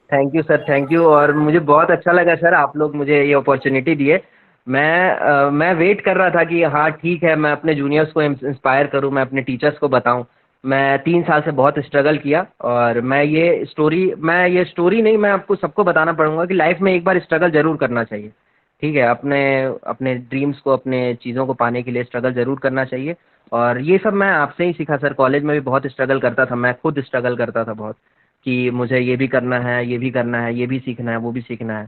Thank you sir, thank you. और मुझे बहुत अच्छा लगा सर, आप लोग मुझे ये अपॉर्चुनिटी दिए। मैं वेट कर रहा था कि हाँ ठीक है, मैं अपने जूनियर्स को इंस्पायर करूँ, मैं अपने टीचर्स को बताऊँ। मैं 3 साल से बहुत स्ट्रगल किया, और मैं ये स्टोरी नहीं, मैं आपको सबको बताना पड़ूंगा कि लाइफ में एक बार स्ट्रगल ज़रूर करना चाहिए। ठीक है, अपने अपने ड्रीम्स को, अपने चीज़ों को पाने के लिए स्ट्रगल ज़रूर करना चाहिए। और ये सब मैं आपसे ही सीखा सर। कॉलेज में भी बहुत स्ट्रगल करता था, मैं खुद स्ट्रगल करता था बहुत, कि मुझे ये भी करना है, ये भी करना है, ये भी सीखना है, वो भी सीखना है।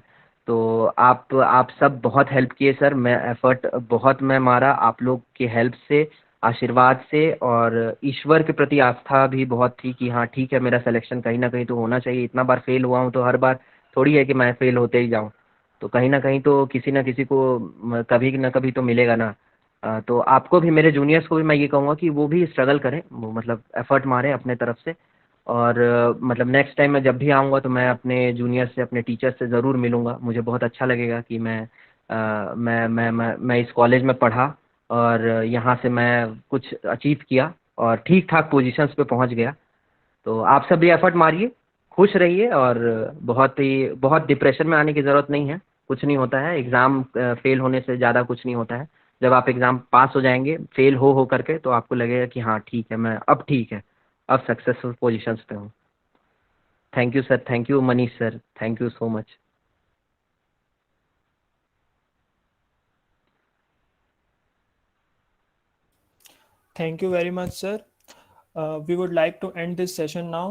तो आप सब बहुत हेल्प किए सर। मैं एफ़र्ट बहुत मैं मारा, आप लोग की हेल्प से आशीर्वाद से, और ईश्वर के प्रति आस्था भी बहुत थी कि हाँ ठीक है, मेरा सिलेक्शन कहीं ना कहीं तो होना चाहिए। इतना बार फेल हुआ हूँ तो हर बार थोड़ी है कि मैं फेल होते ही जाऊँ, तो कहीं ना कहीं तो किसी ना किसी को कभी ना कभी तो मिलेगा ना। तो आपको भी, मेरे जूनियर्स को भी मैं ये कहूँगा कि वो भी स्ट्रगल करें, वो मतलब एफर्ट मारें अपने तरफ से। और मतलब नेक्स्ट टाइम मैं जब भी आऊँगा तो मैं अपने जूनियर से, अपने टीचर से ज़रूर मिलूँगा। मुझे बहुत अच्छा लगेगा कि मैं इस कॉलेज में पढ़ा और यहाँ से मैं कुछ अचीव किया और ठीक ठाक पोजीशंस पे पहुँच गया। तो आप सब भी एफर्ट मारिए, खुश रहिए, और बहुत डिप्रेशन में आने की ज़रूरत नहीं है। कुछ नहीं होता है, एग्ज़ाम फेल होने से ज़्यादा कुछ नहीं होता है। जब आप एग्ज़ाम पास हो जाएंगे फेल हो करके, तो आपको लगेगा कि हाँ ठीक है, मैं अब ठीक है, अब सक्सेसफुल पोजीशंस पे हूँ। Thank you sir, thank you Manish sir, thank you so much. Thank you very much, sir. We would like to end this session now.